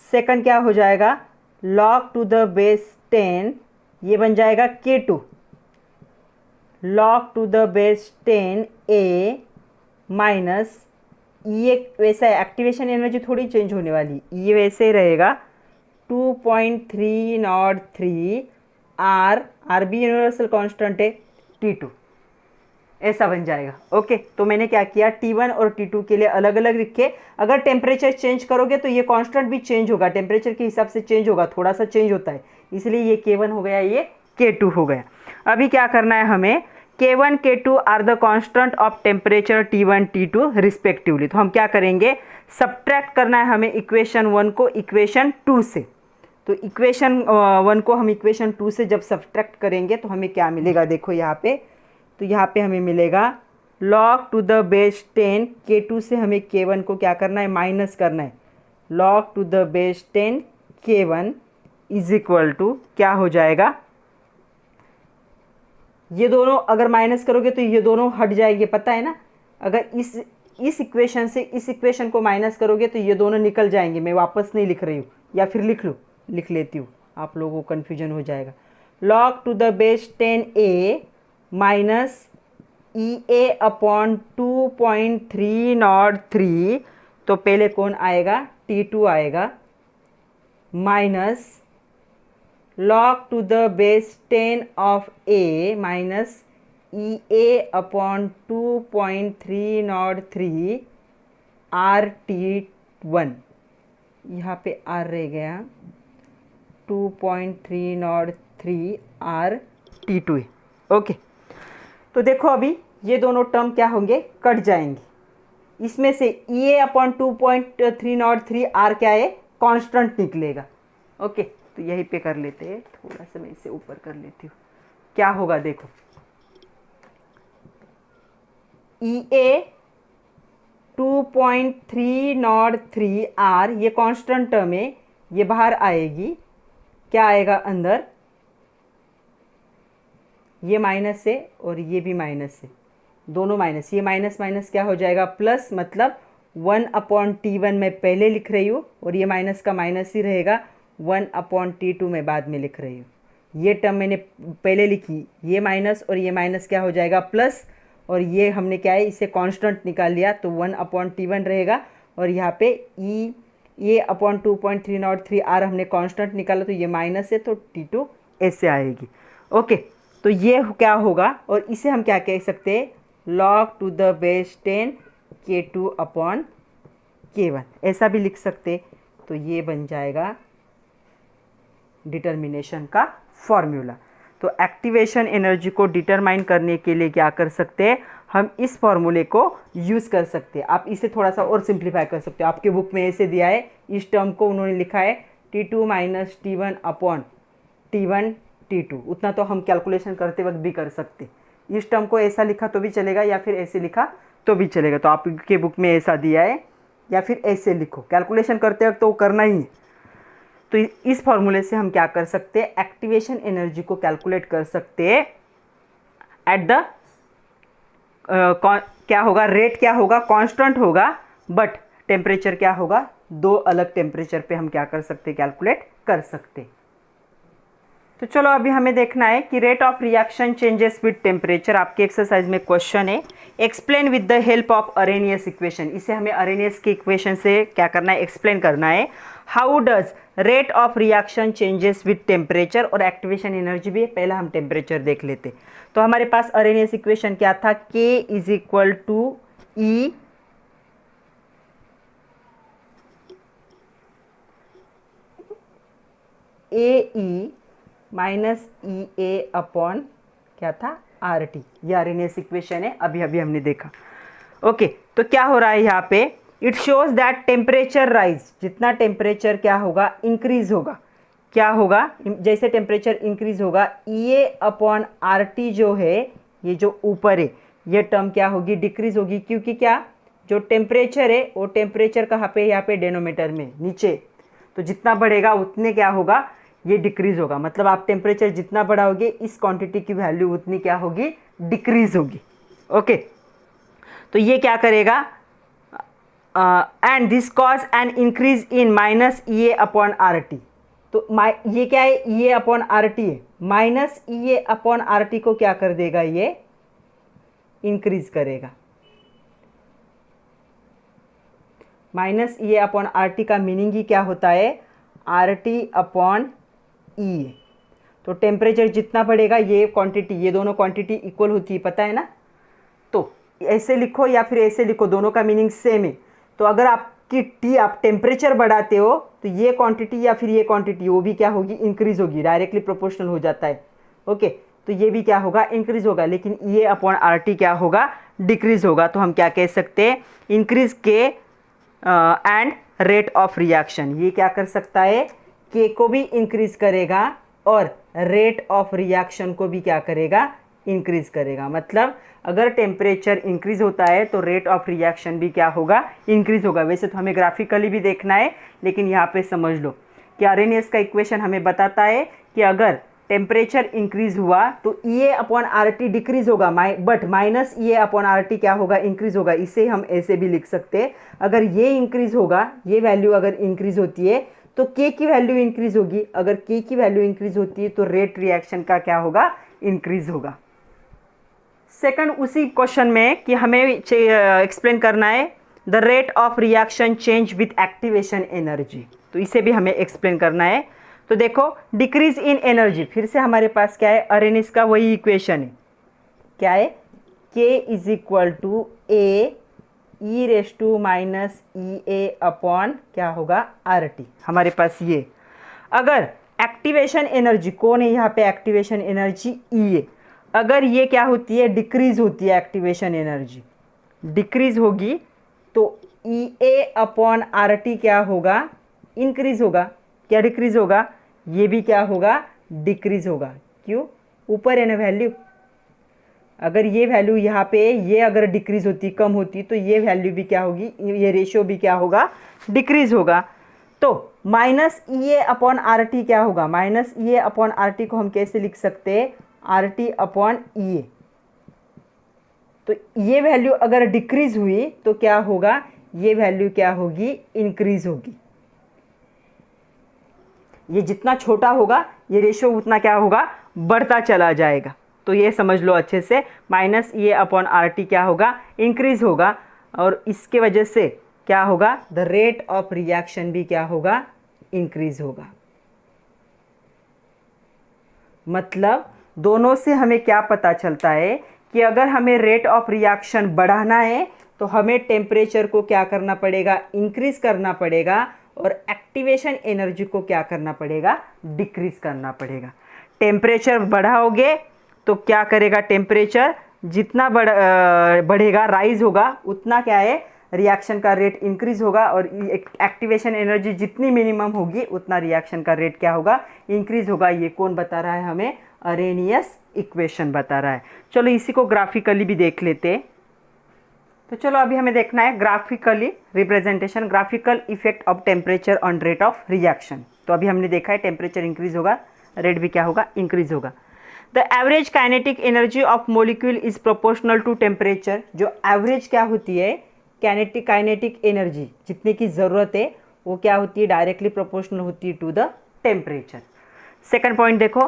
सेकंड क्या हो जाएगा, log टू द बेस 10, ये बन जाएगा K2, log to the base 10A minus ये वैसा है, एक्टिवेशन एनर्जी थोड़ी चेंज होने वाली, ये वैसे ही रहेगा 2.303 R भी यूनिवर्सल कांस्टेंट है, T2। ऐसा बन जाएगा। ओके, तो मैंने क्या किया, T1 और T2 के लिए अलग अलग लिखे। अगर टेम्परेचर चेंज करोगे तो ये कांस्टेंट भी चेंज होगा, टेम्परेचर के हिसाब से चेंज होगा, थोड़ा सा चेंज होता है, इसलिए ये K1 हो गया, ये K2 हो गया। अभी क्या करना है हमें, K1 K2 are the constant of temperature T1 T2 respectively. तो हम क्या करेंगे, सब्ट्रैक्ट करना है हमें इक्वेशन 1 को इक्वेशन 2 से। तो इक्वेशन 1 को हम इक्वेशन 2 से जब सब्ट्रैक्ट करेंगे तो हमें क्या मिलेगा, देखो यहाँ पे, तो यहाँ पे हमें मिलेगा log to the base 10, K2 से हमें K1 को क्या करना है, माइनस करना है। log to the base 10 K1 is equal to क्या हो जाएगा, ये दोनों अगर माइनस करोगे तो ये दोनों हट जाएंगे, पता है ना। अगर इस इक्वेशन से इस इक्वेशन को माइनस करोगे तो ये दोनों निकल जाएंगे। मैं वापस नहीं लिख रही हूँ, या फिर लिख लेती हूँ, आप लोगों को कन्फ्यूजन हो जाएगा। log to the base 10a minus EA upon 2.303, तो पहले कौन आएगा, T2 आएगा, minus log to the base 10 of A minus EA upon 2.303 RT1, यहाँ पे R रह गया, 2.303 RT2 है। ओके, तो देखो अभी ये दोनों टर्म क्या होंगे, कट जाएंगे। इसमें से EA अपॉन 2.303 R क्या है, कांस्टेंट निकलेगा। ओके, तो यहीं पे कर लेते हैं, थोड़ा सा मैं इसे ऊपर कर लेती हूँ। क्या होगा देखो, EA 2.303 R ये कांस्टेंट टर्म है, ये बाहर आएगी, क्या आएगा अंदर, ये माइनस है और ये भी माइनस है, दोनों माइनस, ये माइनस माइनस क्या हो जाएगा प्लस, मतलब 1/T1 मैं पहले लिख रही हूँ और ये माइनस का माइनस ही रहेगा, 1/T2 मैं बाद में लिख रही हूँ। ये टर्म मैंने पहले लिखी, ये माइनस और ये माइनस क्या हो जाएगा प्लस, और ये हमने क्या है, इसे कांस्टेंट निकाल लिया, तो 1/T1 रहेगा, और यहाँ पे ये अपॉन 2.303 R हमने कांस्टेंट निकाला, तो ये माइनस है, तो T2 ऐसे आएगी। ओके, तो ये क्या होगा, और इसे हम क्या कह सकते हैं, log to the base 10 K2 upon K1 ऐसा भी लिख सकते। तो ये बन जाएगा डिटर्मिनेशन का फॉर्मूला। तो एक्टिवेशन एनर्जी को डिटरमाइन करने के लिए क्या कर सकते हैं, हम इस फॉर्मूले को यूज़ कर सकते हैं। आप इसे थोड़ा सा और सिंप्लीफाई कर सकते हो। आपके बुक में ऐसे दिया है, इस टर्म को उन्होंने लिखा है T2 minus T1 upon T1 T2, उतना तो हम कैलकुलेशन करते वक्त भी कर सकते। इस टर्म को ऐसा लिखा तो भी चलेगा, या फिर ऐसे लिखा तो भी चलेगा। तो आपके बुक में ऐसा दिया है, या फिर ऐसे लिखो, कैलकुलेशन करते वक्त तो करना ही है। तो इस फॉर्मूले से हम क्या कर सकते हैं, एक्टिवेशन एनर्जी को कैलकुलेट कर सकते हैं। एट द क्या होगा, रेट क्या होगा, कांस्टेंट होगा, बट टेम्परेचर क्या होगा, दो अलग टेम्परेचर पे हम क्या कर सकते, कैलकुलेट कर सकते। तो चलो अभी हमें देखना है कि rate of reaction changes with temperature. आपके एक्सरसाइज में क्वेश्चन है, explain with the help of Arrhenius equation. इसे हमें अरेनियस की इक्वेशन से क्या करना है, एक्सप्लेन करना है। How does rate of reaction changes with temperature, और एक्टिवेशन एनर्जी भी है। पहला हम टेम्परेचर देख लेते। तो हमारे पास अरेनियस इक्वेशन क्या था, K is equal to E AE minus EA upon क्या था, RT। ये अरेनियस इक्वेशन है, अभी अभी हमने देखा। ओके, तो क्या हो रहा है यहाँ पे, it shows that temperature rise, जितना टेम्परेचर क्या होगा, इंक्रीज होगा। क्या होगा, जैसे टेम्परेचर इंक्रीज होगा, EA अपॉन RT जो है, ये जो ऊपर है, ये टर्म क्या होगी, डिक्रीज होगी। क्योंकि क्या, जो टेम्परेचर है वो टेम्परेचर कहाँ पे, यहाँ पे डेनोमीटर में नीचे, तो जितना बढ़ेगा उतने क्या होगा, ये डिक्रीज होगा। मतलब आप टेम्परेचर जितना बढ़ाओगे, इस क्वांटिटी की वैल्यू उतनी क्या होगी, डिक्रीज होगी। ओके, तो ये क्या करेगा, and this cause an increase in minus EA upon RT। तो ये क्या है, EA अपॉन RT है, माइनस EA अपॉन RT को क्या कर देगा, ये इंक्रीज करेगा। माइनस EA अपॉन RT का मीनिंग ही क्या होता है, RT अपॉन E। तो टेम्परेचर जितना बढ़ेगा, ये क्वांटिटी, ये दोनों क्वांटिटी इक्वल होती है, पता है ना। ऐसे लिखो या फिर ऐसे लिखो, दोनों का मीनिंग सेम है। तो अगर आपकी टी आप टेम्परेचर बढ़ाते हो तो ये क्वांटिटी या फिर ये क्वांटिटी वो भी क्या होगी, इंक्रीज होगी, डायरेक्टली प्रोपोर्शनल हो जाता है। ओके, तो ये भी क्या होगा, इंक्रीज होगा, लेकिन ये अपॉन आर टी क्या होगा, डिक्रीज होगा। तो हम क्या कह सकते हैं, इंक्रीज के एंड रेट ऑफ रिएक्शन, ये क्या कर सकता है, के को भी इंक्रीज करेगा और रेट ऑफ रिएक्शन को भी क्या करेगा, इंक्रीज करेगा। मतलब अगर टेम्परेचर इंक्रीज होता है तो रेट ऑफ रिएक्शन भी क्या होगा, इंक्रीज होगा। वैसे तो हमें ग्राफिकली भी देखना है, लेकिन यहाँ पे समझ लो कि आरएनएस का इक्वेशन हमें बताता है कि अगर टेम्परेचर इंक्रीज हुआ तो E upon R T decrease होगा, but minus E upon R T क्या होगा, इंक्रीज होगा। इसे हम ऐसे भी लिख सकते हैं, अगर ये इंक्रीज होगा, ये वैल्यू अगर इंक्रीज होती है तो के की वैल्यू इंक्रीज होगी, अगर के की वैल्यू इंक्रीज होती है तो रेट रिएक्शन का क्या होगा, इंक्रीज होगा। सेकंड उसी क्वेश्चन में कि हमें एक्सप्लेन करना है the rate of reaction change with activation energy, तो इसे भी हमें एक्सप्लेन करना है। तो देखो डिक्रीज इन एनर्जी, फिर से हमारे पास क्या है, आरएनएस का वही इक्वेशन है, क्या है, K is equal to A e raise to minus E A upon क्या होगा, आर टी। हमारे पास ये अगर एक्टिवेशन एनर्जी कौन है यहाँ पे, एक्टिवेशन एनर्जी ई ए, अगर ये क्या होती है, डिक्रीज होती है, एक्टिवेशन एनर्जी डिक्रीज होगी तो ई ए अपॉन आर टी क्या होगा, इंक्रीज होगा। क्या डिक्रीज होगा, ये भी क्या होगा, डिक्रीज होगा। क्यों, ऊपर है ना वैल्यू, अगर ये वैल्यू यहाँ पे ये अगर डिक्रीज होती, कम होती, तो ये वैल्यू भी क्या होगी, ये रेशियो भी क्या होगा, डिक्रीज होगा। तो minus E A upon R T क्या होगा, minus E A upon R T को हम कैसे लिख सकते हैं, आर टी अपॉन ई ए। तो ये वैल्यू अगर डिक्रीज हुई तो क्या होगा, ये वैल्यू क्या होगी, इंक्रीज होगी। ये जितना छोटा होगा ये रेशियो उतना क्या होगा, बढ़ता चला जाएगा। तो ये समझ लो अच्छे से, माइनस ए अपॉन आर टी क्या होगा, इंक्रीज होगा, और इसके वजह से क्या होगा, द रेट ऑफ रिएक्शन भी क्या होगा, इंक्रीज होगा। मतलब दोनों से हमें क्या पता चलता है कि अगर हमें रेट ऑफ रिएक्शन बढ़ाना है तो हमें टेम्परेचर को क्या करना पड़ेगा, इंक्रीज करना पड़ेगा, और एक्टिवेशन एनर्जी को क्या करना पड़ेगा, डिक्रीज करना पड़ेगा। टेम्परेचर बढ़ाओगे तो क्या करेगा, टेम्परेचर जितना बढ़ेगा, राइज होगा, उतना क्या है, रिएक्शन का रेट इंक्रीज होगा, और एक्टिवेशन एनर्जी जितनी मिनिमम होगी उतना रिएक्शन का रेट क्या होगा, इंक्रीज होगा। ये कौन बता रहा है हमें, आरएनएस इक्वेशन बता रहा है। चलो इसी को ग्राफिकली भी देख लेते हैं। तो चलो अभी हमें देखना है graphically representation, graphical effect of temperature on rate of reaction. तो अभी हमने देखा है टेम्परेचर इंक्रीज होगा, रेट भी क्या होगा, इंक्रीज होगा। The average kinetic energy of molecule is proportional to temperature, जो एवरेज क्या होती है, काइनेटिक एनर्जी जितने की ज़रूरत है वो क्या होती है, डायरेक्टली प्रोपोर्शनल होती है to the temperature. Second point देखो,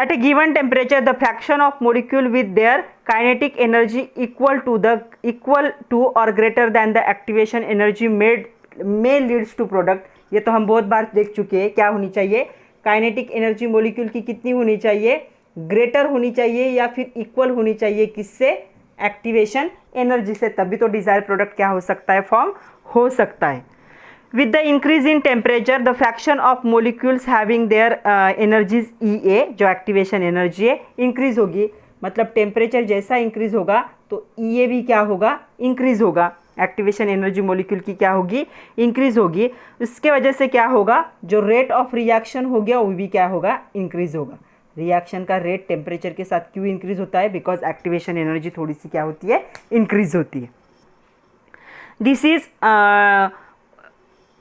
at a given temperature the fraction of molecule with their kinetic energy equal to और greater than the activation energy may leads to product. ये तो हम बहुत बार देख चुके हैं, क्या होनी चाहिए, काइनेटिक एनर्जी मोलिक्यूल की कितनी होनी चाहिए, ग्रेटर होनी चाहिए या फिर इक्वल होनी चाहिए, किससे, एक्टिवेशन एनर्जी से, तभी तो डिजायर प्रोडक्ट क्या हो सकता है, फॉर्म हो सकता है। With the increase in temperature, the fraction of molecules having their energies EA, जो एक्टिवेशन एनर्जी है, इंक्रीज होगी। मतलब टेम्परेचर जैसा इंक्रीज होगा तो EA भी क्या होगा, इंक्रीज होगा। एक्टिवेशन एनर्जी मोलिक्यूल की क्या होगी, इंक्रीज होगी। इसके वजह से क्या होगा, जो रेट ऑफ रिएक्शन हो गया वो भी क्या होगा, इंक्रीज होगा। रिएक्शन का रेट टेम्परेचर के साथ क्यों इंक्रीज होता है, बिकॉज एक्टिवेशन एनर्जी थोड़ी सी क्या होती है, इंक्रीज होती है। This is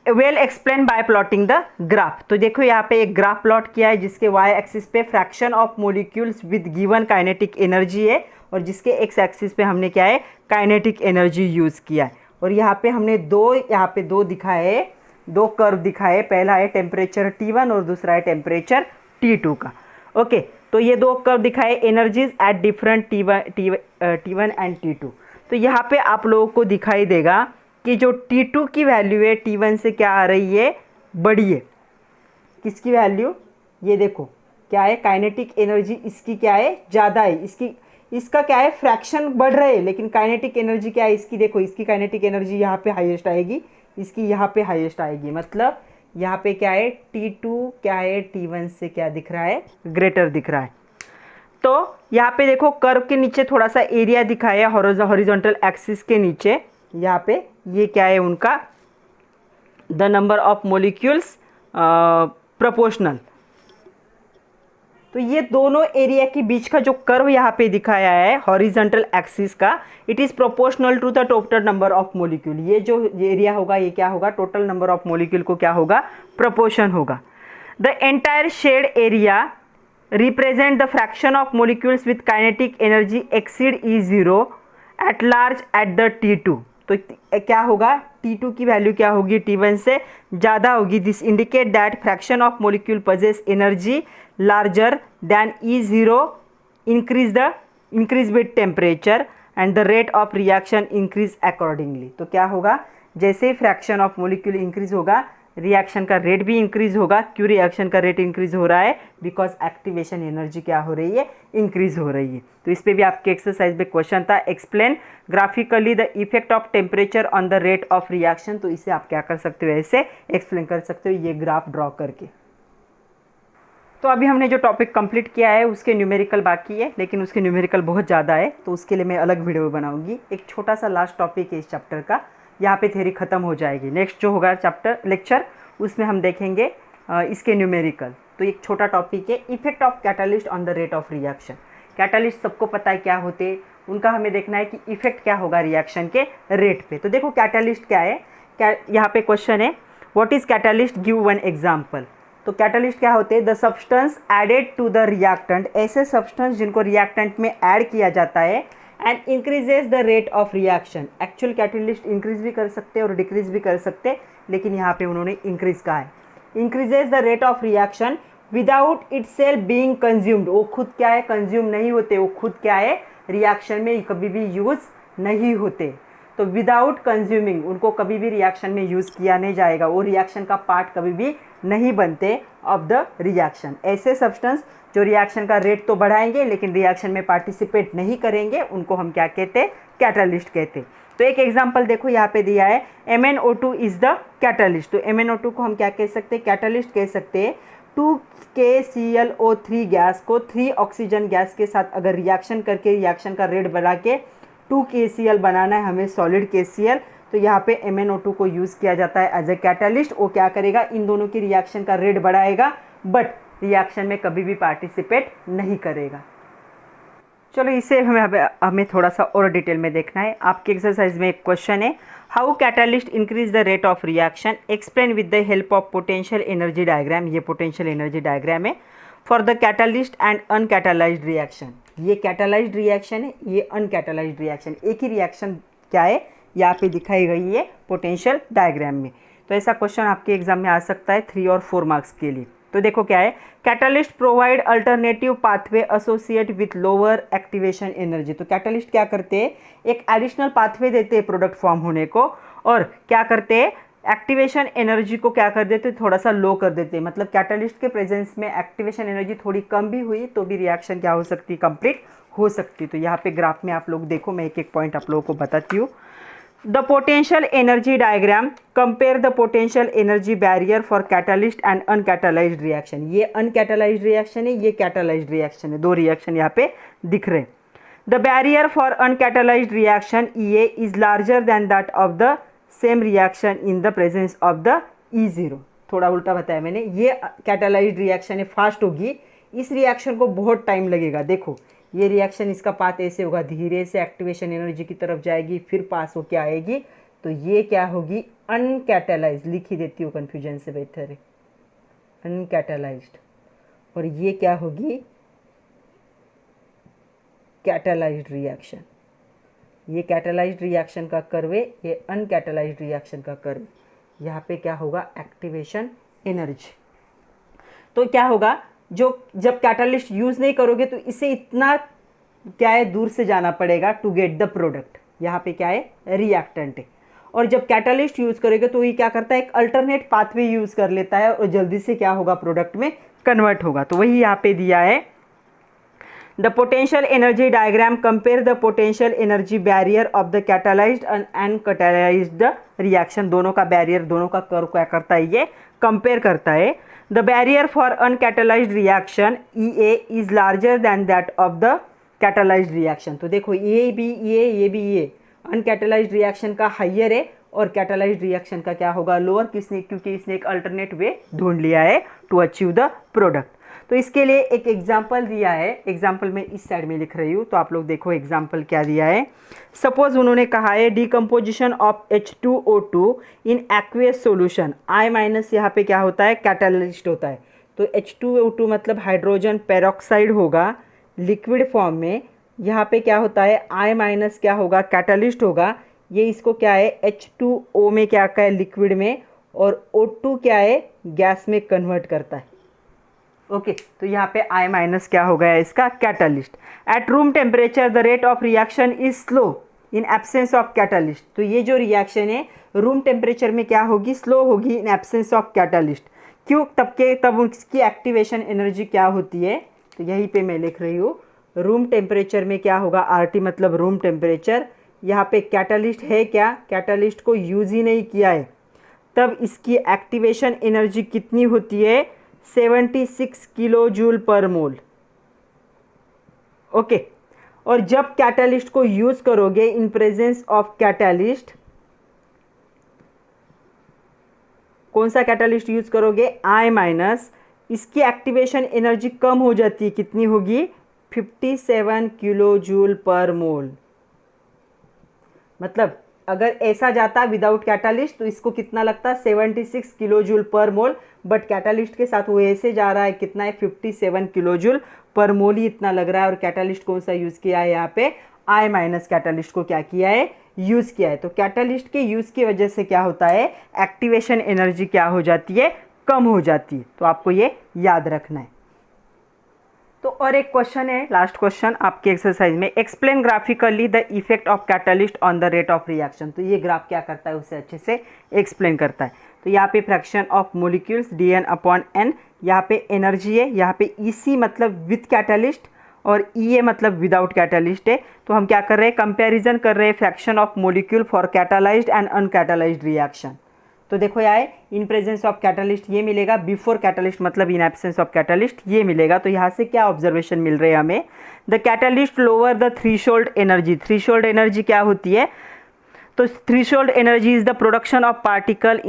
well explain by plotting the graph. तो देखो यहाँ पे एक ग्राफ प्लॉट किया है जिसके वाई एक्सिस पे fraction of molecules with given kinetic energy है, और जिसके एक्स एक्सिस पे हमने क्या है, काइनेटिक एनर्जी यूज़ किया है। और यहाँ पे हमने दो दिखाए, दो कर्व दिखाए, पहला है टेम्परेचर T1 और दूसरा है टेम्परेचर T2 का। ओके, तो ये दो कर्व दिखाए, energies at different T1 and T2। तो यहाँ पे आप लोगों को दिखाई देगा कि जो T2 की वैल्यू है T1 से क्या आ रही है, बड़ी है। किसकी वैल्यू, ये देखो क्या है, काइनेटिक एनर्जी इसकी क्या है, ज़्यादा है, इसका क्या है, फ्रैक्शन बढ़ रहे हैं, लेकिन काइनेटिक एनर्जी क्या है इसकी, देखो इसकी काइनेटिक एनर्जी यहाँ पे हाईएस्ट आएगी, इसकी यहाँ पे हाईएस्ट आएगी। मतलब यहाँ पे क्या है, T2 क्या है T1 से क्या दिख रहा है, ग्रेटर दिख रहा है। तो यहाँ पे देखो कर्व के नीचे थोड़ा सा एरिया दिखाया है हॉरिजॉन्टल एक्सिस के नीचे, यहाँ पे ये क्या है उनका the number of molecules proportional. तो ये दोनों एरिया के बीच का जो कर्व यहाँ पे दिखाया है हॉरिजॉन्टल एक्सिस का, it is proportional to the total number of molecule. ये जो एरिया होगा ये क्या होगा, टोटल नंबर ऑफ मोलिक्यूल को क्या होगा, प्रोपोर्शन होगा। The entire shade area represent the fraction of molecules with kinetic energy exceed E0 at large at the T2। तो क्या होगा, T2 की वैल्यू क्या होगी, T1 से ज़्यादा होगी। This indicate that fraction of molecule possess energy larger than E0 increase with temperature and the rate of reaction increase accordingly. तो क्या होगा, जैसे फ्रैक्शन ऑफ मोलिक्यूल इंक्रीज होगा रिएक्शन का रेट भी इंक्रीज होगा। क्यों रिएक्शन का रेट इंक्रीज हो रहा है, बिकॉज एक्टिवेशन एनर्जी क्या हो रही है, इंक्रीज हो रही है। तो इस पे भी आपके एक्सरसाइज में क्वेश्चन था, explain graphically the effect of temperature on the rate of reaction. तो इसे आप क्या कर सकते हो, ऐसे एक्सप्लेन कर सकते हो ये ग्राफ ड्रॉ करके। तो अभी हमने जो टॉपिक कंप्लीट किया है उसके न्यूमेरिकल बाकी है, लेकिन उसके न्यूमेरिकल बहुत ज़्यादा है, तो उसके लिए मैं अलग वीडियो बनाऊंगी। एक छोटा सा लास्ट टॉपिक है इस चैप्टर का, यहाँ पे थ्योरी खत्म हो जाएगी। नेक्स्ट जो होगा चैप्टर लेक्चर उसमें हम देखेंगे इसके न्यूमेरिकल। तो एक छोटा टॉपिक है, effect of catalyst on the rate of reaction. Catalyst सबको पता है क्या होते, उनका हमें देखना है कि इफेक्ट क्या होगा रिएक्शन के रेट पे। तो देखो कैटालिस्ट क्या है, यहाँ पे क्वेश्चन है what is catalyst, give one example. तो कैटालिस्ट क्या होते हैं, the substance added to the reactant, ऐसे सब्सटेंस जिनको रिएक्टेंट में ऐड किया जाता है and increases the rate of reaction. Actual catalyst increase भी कर सकते हैं और डिक्रीज भी कर सकते हैं, लेकिन यहाँ पे उन्होंने इंक्रीज कहा है। Increases the rate of reaction without itself being consumed, वो खुद क्या है, कंज्यूम नहीं होते, वो खुद क्या है, रिएक्शन में कभी भी यूज नहीं होते। तो विदाउट कंज्यूमिंग, उनको कभी भी रिएक्शन में यूज़ किया नहीं जाएगा, वो रिएक्शन का पार्ट कभी भी नहीं बनते ऑफ द रिएक्शन। ऐसे सब्सटेंस जो रिएक्शन का रेट तो बढ़ाएंगे लेकिन रिएक्शन में पार्टिसिपेट नहीं करेंगे, उनको हम क्या कहते हैं, कैटालिस्ट कहते हैं। तो एक एग्जांपल देखो यहाँ पे दिया है, MnO2 इज द कैटालिस्ट। तो MnO2 को हम क्या कह सकते हैं, कैटालिस्ट कह सकते हैं। 2KClO3 गैस को 3 ऑक्सीजन गैस के साथ अगर रिएक्शन करके रिएक्शन का रेट बढ़ा के 2KCl बनाना है हमें, सॉलिड KCl, तो यहाँ पे MnO2 को यूज़ किया जाता है एज ए कैटालिस्ट। वो क्या करेगा, इन दोनों की रिएक्शन का रेट बढ़ाएगा बट रिएक्शन में कभी भी पार्टिसिपेट नहीं करेगा। चलो इसे हमें थोड़ा सा और डिटेल में देखना है। आपके एक्सरसाइज में एक क्वेश्चन है, how catalyst increase the rate of reaction, explain with the help of potential energy diagram. ये पोटेंशियल एनर्जी डायग्राम है for the catalyst and uncatalysed reaction. ये कैटालाइज्ड रिएक्शन है, ये अनकैटालाइज्ड रिएक्शन, एक ही रिएक्शन क्या है यहाँ पे दिखाई गई है पोटेंशियल डायग्राम में। तो ऐसा क्वेश्चन आपके एग्जाम में आ सकता है 3 और 4 मार्क्स के लिए। तो देखो क्या है, catalyst provide alternative pathway associate with lower activation energy. तो कैटालिस्ट क्या करते हैं, एक एडिशनल पाथवे देते हैं प्रोडक्ट फॉर्म होने को, और क्या करते हैं, एक्टिवेशन एनर्जी को क्या कर देते हैं, थोड़ा सा लो कर देते हैं। मतलब कैटालिस्ट के प्रेजेंस में एक्टिवेशन एनर्जी थोड़ी कम भी हुई तो भी रिएक्शन क्या हो सकती है, कंप्लीट हो सकती है। तो यहाँ पे ग्राफ में आप लोग देखो, मैं एक एक पॉइंट आप लोगों को बताती हूँ। The potential energy diagram compare the potential energy barrier for catalyst and uncatalysed reaction. ये अनकैटालाइज्ड रिएक्शन है, ये कैटालाइज्ड रिएक्शन है, 2 रिएक्शन यहाँ पे दिख रहे हैं। The barrier for uncatalysed reaction EA is larger than that of the same reaction in the presence of the E0। थोड़ा उल्टा बताया मैंने, ये कैटालाइज्ड रिएक्शन है, फास्ट होगी, इस रिएक्शन को बहुत टाइम लगेगा। देखो ये रिएक्शन, इसका पाथ ऐसे होगा, धीरे से एक्टिवेशन एनर्जी की तरफ जाएगी, फिर पास होके आएगी। तो ये क्या होगी, अनकैटालाइज्ड, लिख ही देती हूँ कन्फ्यूजन से बेहतर है, अनकैटालाइज्ड। और ये क्या होगी, कैटालाइज्ड रिएक्शन। ये कैटालाइज्ड रिएक्शन का कर्व है, ये अनकैटालाइज्ड रिएक्शन का कर्व। यहाँ पे क्या होगा, एक्टिवेशन एनर्जी। तो क्या होगा, जो जब कैटालिस्ट यूज़ नहीं करोगे तो इसे इतना क्या है, दूर से जाना पड़ेगा टू गेट द प्रोडक्ट। यहाँ पे क्या है, रिएक्टेंट है। और जब कैटालिस्ट यूज़ करोगे तो ये क्या करता है, एक अल्टरनेट पाथवे यूज़ कर लेता है और जल्दी से क्या होगा, प्रोडक्ट में कन्वर्ट होगा। तो वही यहाँ पे दिया है, the potential energy diagram compare the potential energy barrier of the catalysed and uncatalysed reaction. दोनों का बैरियर, दोनों का कर्व क्या करता है, ये कंपेयर करता है। The barrier for uncatalysed reaction EA is larger than that of the catalysed reaction. तो देखो ये भी ये अनकैटालाइज्ड रिएक्शन का हाइयर है और कैटालाइज्ड रिएक्शन का क्या होगा, लोअर। किसने, क्योंकि इसने एक अल्टरनेट वे ढूंढ लिया है टू अचीव द प्रोडक्ट। तो इसके लिए एक एग्जाम्पल दिया है, एग्जाम्पल मैं इस साइड में लिख रही हूँ, तो आप लोग देखो एग्जाम्पल क्या दिया है। सपोज उन्होंने कहा है decomposition of H2O2 in aqueous solution. I minus यहाँ पे क्या होता है, कैटालिस्ट होता है। तो H2O2 मतलब हाइड्रोजन पेरोक्साइड होगा लिक्विड फॉर्म में। यहाँ पे क्या होता है, I माइनस क्या होगा, कैटालिस्ट होगा। ये इसको क्या है, H2O में क्या है, लिक्विड में, और O2 क्या है, गैस में कन्वर्ट करता है। ओके तो यहाँ पे I माइनस क्या हो गया इसका, catalyst. At room temperature the rate of reaction is slow in absence of catalyst. तो ये जो रिएक्शन है रूम टेम्परेचर में क्या होगी, स्लो होगी इन एब्सेंस ऑफ कैटालिस्ट। क्यों, तब उसकी एक्टिवेशन एनर्जी क्या होती है, तो यहीं पे मैं लिख रही हूँ रूम टेम्परेचर में क्या होगा, RT मतलब रूम टेम्परेचर। यहाँ पे कैटालिस्ट है क्या, कैटालिस्ट को यूज़ ही नहीं किया है, तब इसकी एक्टिवेशन एनर्जी कितनी होती है, 76 किलो जूल पर मोल। ओके, और जब कैटालिस्ट को यूज करोगे इन प्रेजेंस ऑफ कैटालिस्ट, कौन सा कैटालिस्ट यूज करोगे, I माइनस, इसकी एक्टिवेशन एनर्जी कम हो जाती है, कितनी होगी, 57 किलो जूल पर मोल। मतलब अगर ऐसा जाता विदाउट कैटालिस्ट तो इसको कितना लगता, 76 किलो जूल पर मोल, बट कैटालिस्ट के साथ वो ऐसे जा रहा है, कितना है, 57 किलो जूल पर मोल ही इतना लग रहा है। और कैटालिस्ट कौन सा यूज़ किया है, यहाँ पे I माइनस कैटालिस्ट को क्या किया है, यूज़ किया है। तो कैटालिस्ट के यूज़ की वजह से क्या होता है, एक्टिवेशन एनर्जी क्या हो जाती है, कम हो जाती है। तो आपको ये याद रखना है। तो और एक क्वेश्चन है, लास्ट क्वेश्चन आपके एक्सरसाइज में, explain graphically the effect of catalyst on the rate of reaction. तो ये ग्राफ क्या करता है, उसे अच्छे से एक्सप्लेन करता है। तो यहाँ पे फ्रैक्शन ऑफ मोलिक्यूल्स dN/n, यहाँ पे एनर्जी है, यहाँ पे EC मतलब विथ कैटालिस्ट और EA मतलब विदाउट कैटालिस्ट है। तो हम क्या कर रहे हैं, कंपैरिजन कर रहे हैं fraction of molecule for catalysed and uncatalysed reaction. तो देखो यहाँ इन प्रेजेंस ऑफ कैटालिस्ट ये मिलेगा, बिफोर कैटालिस्ट मतलब इन एब्सेंस ऑफ कैटालिस्ट ये मिलेगा। तो यहाँ से क्या ऑब्जर्वेशन मिल रहे हैं हमें, the catalyst lower the threshold energy. Threshold energy क्या होती है, तो threshold energy is the production of particle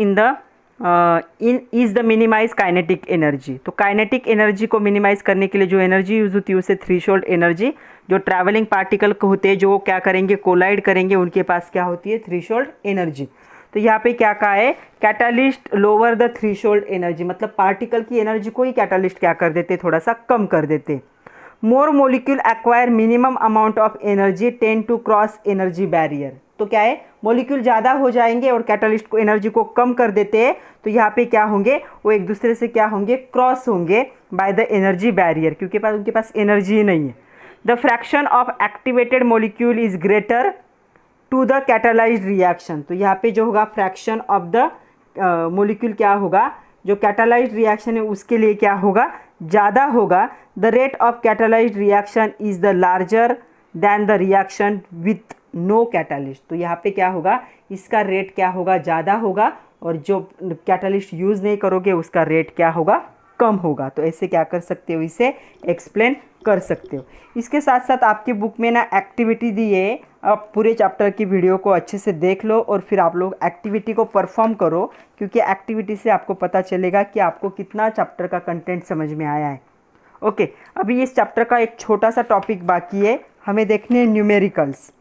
is the minimize kinetic energy. तो काइनेटिक एनर्जी को मिनिमाइज करने के लिए जो एनर्जी यूज होती है उसे थ्रेशोल्ड एनर्जी। जो ट्रैवलिंग पार्टिकल होते हैं जो क्या करेंगे, कोलाइड करेंगे, उनके पास क्या होती है, थ्रेशोल्ड एनर्जी। तो यहाँ पे क्या कहा है, catalyst lower the threshold energy, मतलब पार्टिकल की एनर्जी को ही कैटालिस्ट क्या कर देते, थोड़ा सा कम कर देते। More molecule acquire minimum amount of energy tend to cross energy barrier. तो क्या है, मोलिक्यूल ज़्यादा हो जाएंगे और कैटालिस्ट को एनर्जी को कम कर देते हैं, तो यहाँ पे क्या होंगे, वो एक दूसरे से क्या होंगे, क्रॉस होंगे बाय द एनर्जी बैरियर, क्योंकि उनके पास एनर्जी ही नहीं है। The fraction of activated molecule is greater to the catalysed reaction. तो यहाँ पे जो होगा फ्रैक्शन ऑफ द मोलिक्यूल क्या होगा, जो कैटालाइज्ड रिएक्शन है उसके लिए क्या होगा, ज़्यादा होगा। The rate of catalysed reaction is the larger than the reaction with no catalyst. तो यहाँ पे क्या होगा, इसका रेट क्या होगा, ज़्यादा होगा, और जो कैटालिस्ट यूज़ नहीं करोगे उसका रेट क्या होगा, कम होगा। तो ऐसे क्या कर सकते हो, इसे एक्सप्लेन कर सकते हो। इसके साथ साथ आपकी बुक में ना एक्टिविटी दी है, आप पूरे चैप्टर की वीडियो को अच्छे से देख लो और फिर आप लोग एक्टिविटी को परफॉर्म करो, क्योंकि एक्टिविटी से आपको पता चलेगा कि आपको कितना चैप्टर का कंटेंट समझ में आया है। ओके, अभी इस चैप्टर का एक छोटा सा टॉपिक बाकी है, हमें देखने हैं न्यूमेरिकल्स।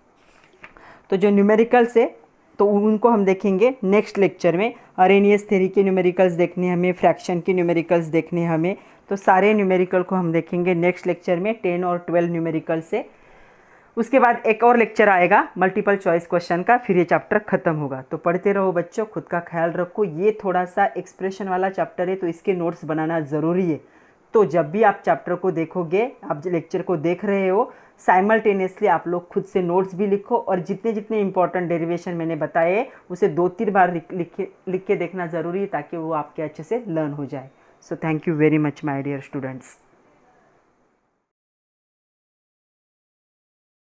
तो जो न्यूमेरिकल्स है तो उनको हम देखेंगे नेक्स्ट लेक्चर में। अरेनियस थ्योरी के न्यूमेरिकल्स देखने हमें, फ्रैक्शन के न्यूमेरिकल्स देखने हमें, तो सारे न्यूमेरिकल को हम देखेंगे नेक्स्ट लेक्चर में, 10 और 12 न्यूमेरिकल से। उसके बाद एक और लेक्चर आएगा मल्टीपल चॉइस क्वेश्चन का, फिर ये चैप्टर खत्म होगा। तो पढ़ते रहो बच्चों, खुद का ख्याल रखो। ये थोड़ा सा एक्सप्रेशन वाला चैप्टर है तो इसके नोट्स बनाना ज़रूरी है। तो जब भी आप चैप्टर को देखोगे, आप जो लेक्चर को देख रहे हो, साइमल्टेनियसली आप लोग खुद से नोट्स भी लिखो, और जितने जितने इंपॉर्टेंट डेरिवेशन मैंने बताए उसे 2-3 बार लिख के देखना ज़रूरी है, ताकि वो आपके अच्छे से लर्न हो जाए। So thank you very much my dear students.